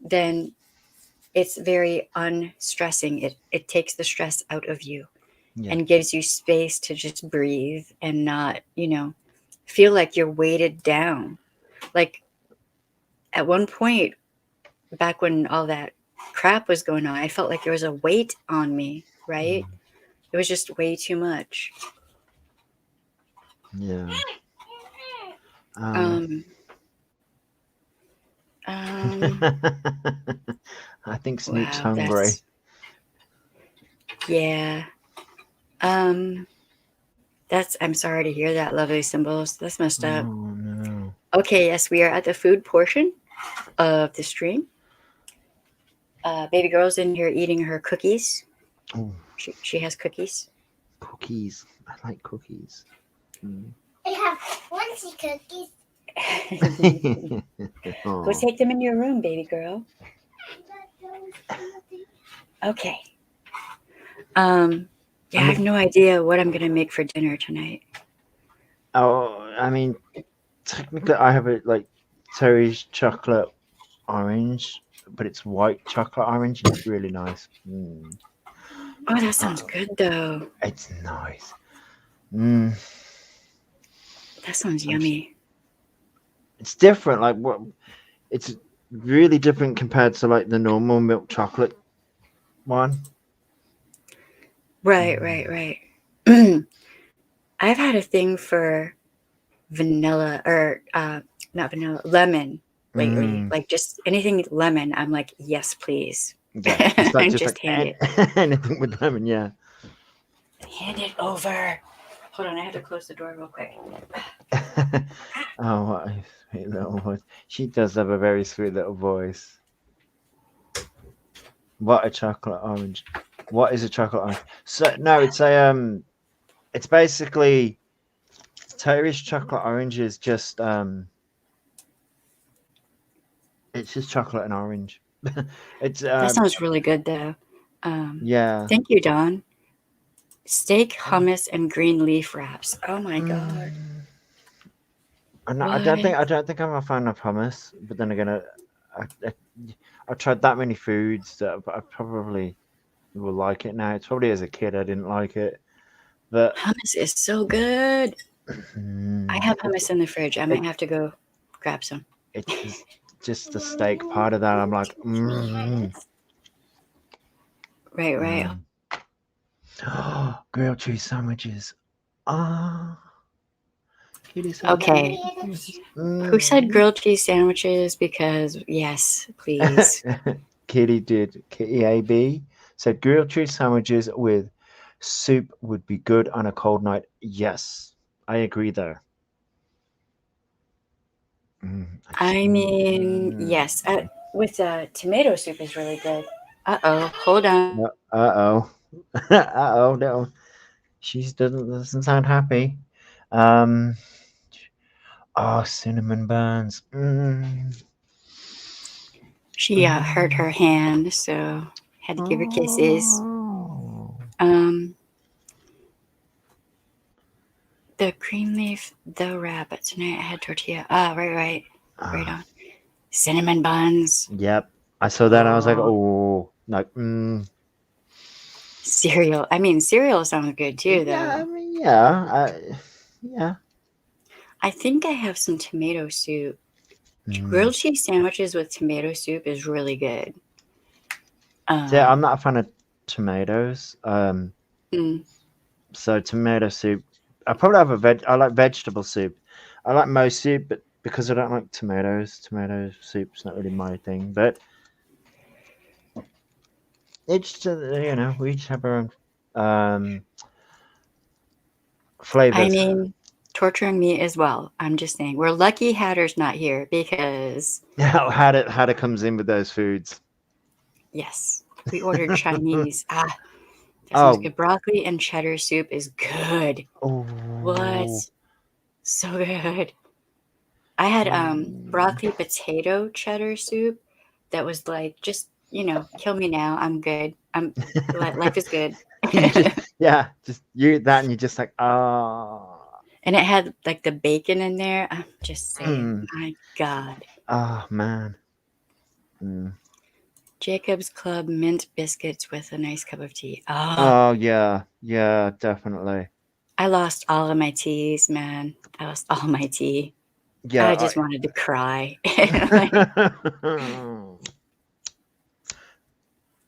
then it's very unstressing. It takes the stress out of you Yeah. and gives you space to just breathe and not, feel like you're weighted down. Like, at one point, back when all that crap was going on, I felt like there was a weight on me, right? It was just way too much. Yeah. Um, um, I think Snoop's wow, hungry. yeah. Um, I'm sorry to hear that, Lovely Symbols. That's messed up. Oh no. Okay, yes, we are at the food portion of the stream. Baby girl's in here eating her cookies. Oh, She has cookies. cookies. I like cookies. I have plenty cookies. Go take them in your room, baby girl. Okay. Yeah, I have no idea what I'm gonna make for dinner tonight. Oh, I mean, technically, I have it like Terry's chocolate orange, but it's white chocolate orange, and it's really nice. Oh, that sounds good though. It's nice. That sounds yummy. It's different. Like what? It's really different compared to like the normal milk chocolate one. Right, Mm. right. I've had a thing for vanilla or not vanilla, lemon lately. Mm. Like just anything lemon, I'm like, yes, please. Yeah, just like And just just like hand it. anything with lemon. Yeah. Hand it over. Hold on, I have to close the door real quick. Oh, what a sweet little voice. She does have a very sweet little voice. What a chocolate orange. What is a chocolate orange? So no, it's basically Terrier's chocolate orange is just it's just chocolate and orange. It's That sounds really good though. yeah. Thank you, Don. Steak, hummus, and green leaf wraps. Oh my god. Mm. And I What? don't think I'm a fan of hummus, but then again, I I've tried that many foods that I probably will like it now. It's probably as a kid I didn't like it, but Hummus is so good. I have it's hummus in the fridge. I it, might have to go grab some. it's just the steak part of that. I'm like, Right. mm. Grilled cheese sandwiches. Ah, kitty said grilled Okay. cheese Who said sandwiches. grilled cheese sandwiches? Because, yes, please. Kitty did. Kitty AB said grilled cheese sandwiches with soup would be good on a cold night. Yes, I agree there. I mean, yes. With tomato soup is really good. Uh-oh. Hold on. Uh oh. Uh oh. No, she doesn't sound happy. Um. Oh, cinnamon buns. She hurt her hand, so had to give her kisses. Oh. The cream leaf, the wrap, but tonight I had tortilla. Ah, right. Right on. Cinnamon buns. Yep. I saw that and I was like, Oh, oh, like, cereal. I mean, cereal sounds good too, yeah, I though. mean, yeah, yeah. I think I have some tomato soup. Mm. Grilled cheese sandwiches with tomato soup is really good. So yeah, I'm Um, not a fan of tomatoes. mm, So tomato soup. I probably have a veg. I like vegetable soup. I like most soup, but because I don't like tomatoes, tomato soup's not really my thing. But it's we each have our own I flavors. mean, torturing me as well. I'm just saying. We're lucky Hatter's not here because, How it comes in with those foods. yes, we ordered Chinese. That sounds Oh, good. Broccoli and cheddar soup is good. What? oh, So good. I had mm. broccoli potato cheddar soup that was like just kill me now. I'm good. Life is good. You just you eat that and you're just like, And it had like the bacon in there. I'm just saying, mm, my God. oh man. Mm. Jacob's Club mint biscuits with a nice cup of tea. Oh yeah, definitely. I lost all of my teas, man. I lost all my tea. I Yeah, just wanted to cry.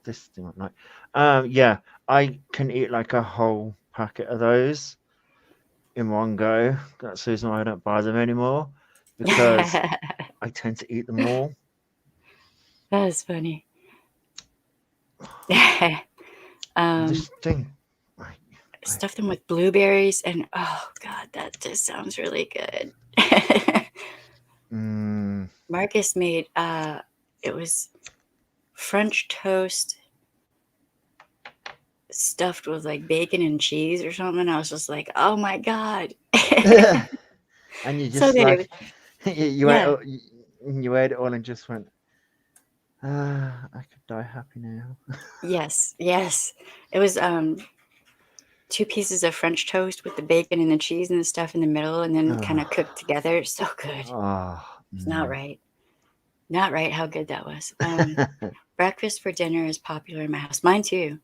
this thing at night. Yeah, I can eat like a whole packet of those in one go. That's the reason why I don't buy them anymore because I tend to eat them all. That was funny. This thing, Stuff them with blueberries and oh God, that just sounds really good. Marcus made it was French toast stuffed with like bacon and cheese or something. I was just like, oh my God. and you So just good. like you Yeah. you ate it all and just went, I could die happy now. Yes. It was 2 pieces of French toast with the bacon and the cheese and the stuff in the middle and then kind of cooked together. So good. It's not right. Not right how good that was. Breakfast for dinner is popular in my house. Mine too.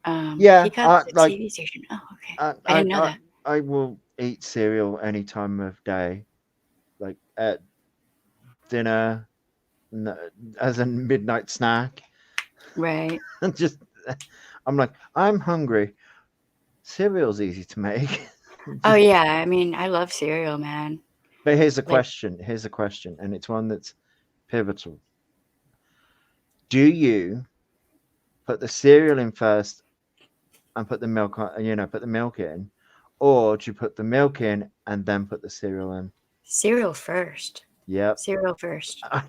Yeah, Peacock's a like TV station. Oh, okay. I, I I didn't know I that. I will eat cereal any time of day, like at dinner, as a midnight snack. Right. Just I'm like, I'm hungry. cereal's easy to make. Oh yeah, I mean, I love cereal, man. But here's a Like question. Here's a question, and it's one that's pivotal. Do you put the cereal in first and put the milk on, put the milk in, or do you put the milk in and then put the cereal in? cereal first. Yep. Cereal first. I,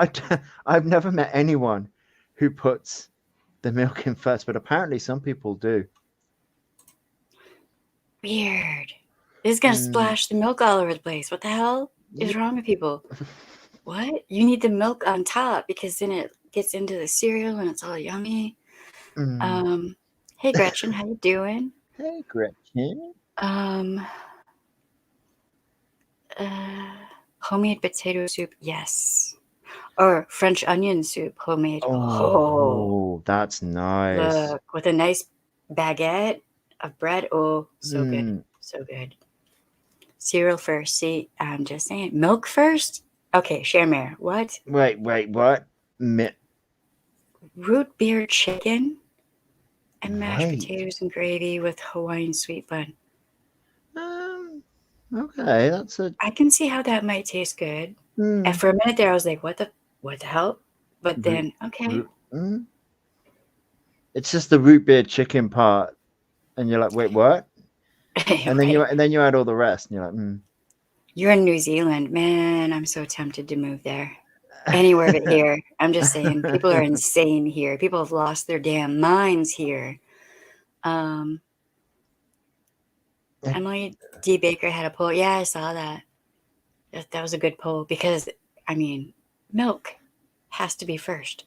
d- I've never met anyone who puts the milk in first, but apparently some people do. Weird. This is gonna splash the milk all over the place. What the hell is wrong with people? What? You need the milk on top because then it gets into the cereal and it's all yummy. Hey Gretchen, how you doing? Hey, Gretchen. Homemade potato soup, yes. Or French onion soup, homemade. Oh, that's nice. Look, with a nice baguette of bread. Oh, so good. So good. Cereal first. See, I'm just saying. Milk first? Okay, Sharemare. What? Wait, what? Root beer chicken and mashed Right. potatoes and gravy with Hawaiian sweet bun. Okay, that's a. I can see how that might taste good. And for a minute there, I was like, what the hell? But then, okay. It's just the root beer chicken part, and you're like, wait, what? And then you add all the rest, and you're like, You're in New Zealand, man. I'm so tempted to move there. Anywhere but here. I'm just saying, people are insane here. People have lost their damn minds here. Emily D. Baker had a poll. Yeah, I saw that. That was a good poll because, I mean, milk has to be first.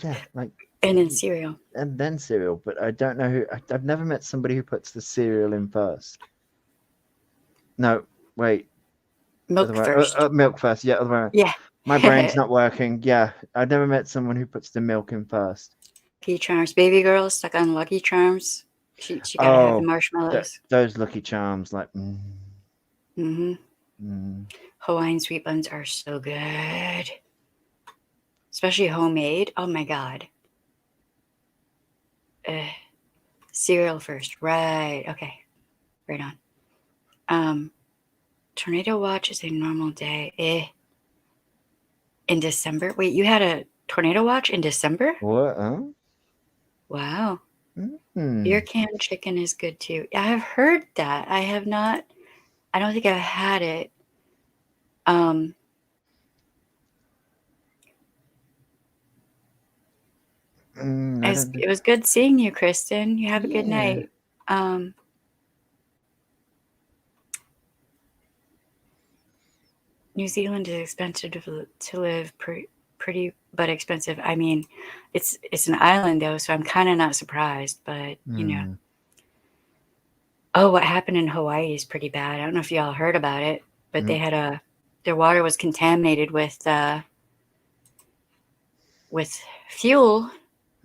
Yeah, like. And then cereal. And then cereal, but I don't know who. I've never met somebody who puts the cereal in first. No, wait. Milk first. Milk first. Yeah, other way around. Yeah. My brain's not working. Yeah, I've never met someone who puts the milk in first. Lucky Charms. Baby girl stuck on Lucky Charms. She gotta have the marshmallows. Those Lucky Charms, like. Hawaiian sweet buns are so good, especially homemade. Oh my god. Cereal first, right? Okay, right on. Tornado watch is a normal day. In December? Wait, you had a tornado watch in December? What? Huh? Wow. Beer can chicken is good too. I have heard that. I have not. I don't think I've had it. It was good seeing you, Kristen. You have a good night. New Zealand is expensive to live, pretty but expensive. I mean, it's an island though, so I'm kind of not surprised. But oh, what happened in Hawaii is pretty bad. I don't know if y'all heard about it, but they had their water was contaminated with fuel.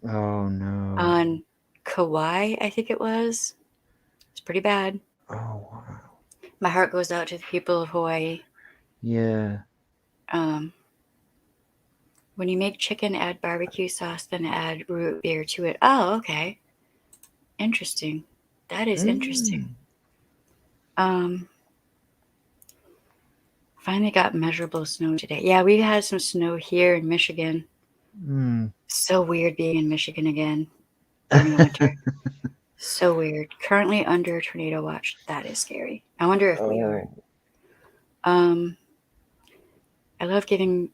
Oh no! On Kauai, I think it was. It's pretty bad. Oh wow! My heart goes out to the people of Hawaii. Yeah. When you make chicken, add barbecue sauce, then add root beer to it. Oh, okay. Interesting. That is interesting. Finally got measurable snow today. Yeah, we had some snow here in Michigan. So weird being in Michigan again during the winter. So weird. Currently under tornado watch. That is scary. I wonder if we are. I love giving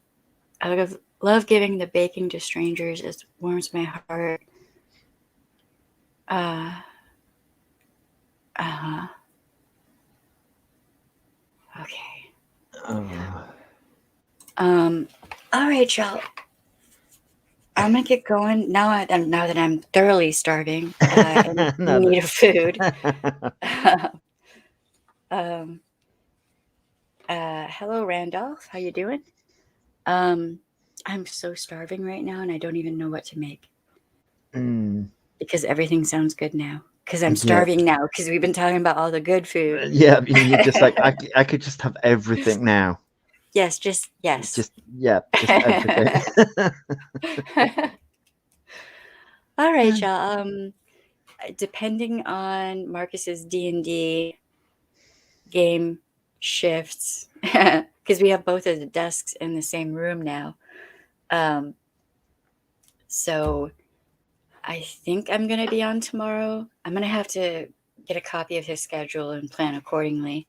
the baking to strangers. It warms my heart. Okay. All right, y'all. I'm gonna get going now. Now that I'm thoroughly starving and in need of food. Hello, Randolph. How you doing? I'm so starving right now, and I don't even know what to make because everything sounds good now. Because I'm starving now. Because we've been talking about all the good food. Yeah, you're just like I could just have everything now. Yes, just everything. All right, y'all. depending on Marcus's D&D game shifts, because we have both of the desks in the same room now. So I think I'm going to be on tomorrow. I'm going to have to get a copy of his schedule and plan accordingly.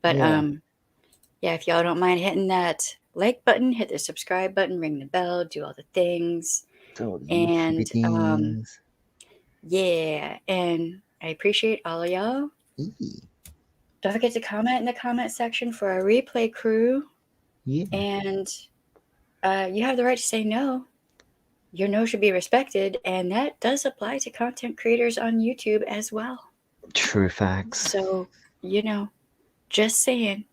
But yeah, if y'all don't mind hitting that like button, hit the subscribe button, ring the bell, do all the things. And yeah, and I appreciate all of y'all. Don't forget to comment in the comment section for our replay crew. Yeah. And you have the right to say no. Your no should be respected, and that does apply to content creators on YouTube as well. True facts. So, just saying.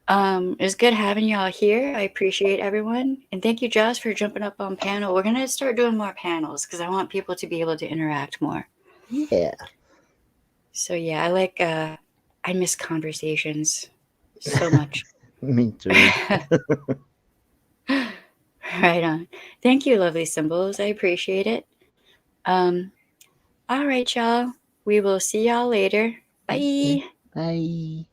It was good having y'all here. I appreciate everyone. And thank you, Josh, for jumping up on panel. We're going to start doing more panels because I want people to be able to interact more. Yeah. So, yeah, I miss conversations so much. Me too. Right on. Thank you, lovely symbols. I appreciate it. All right, y'all. We will see y'all later. Bye. Bye.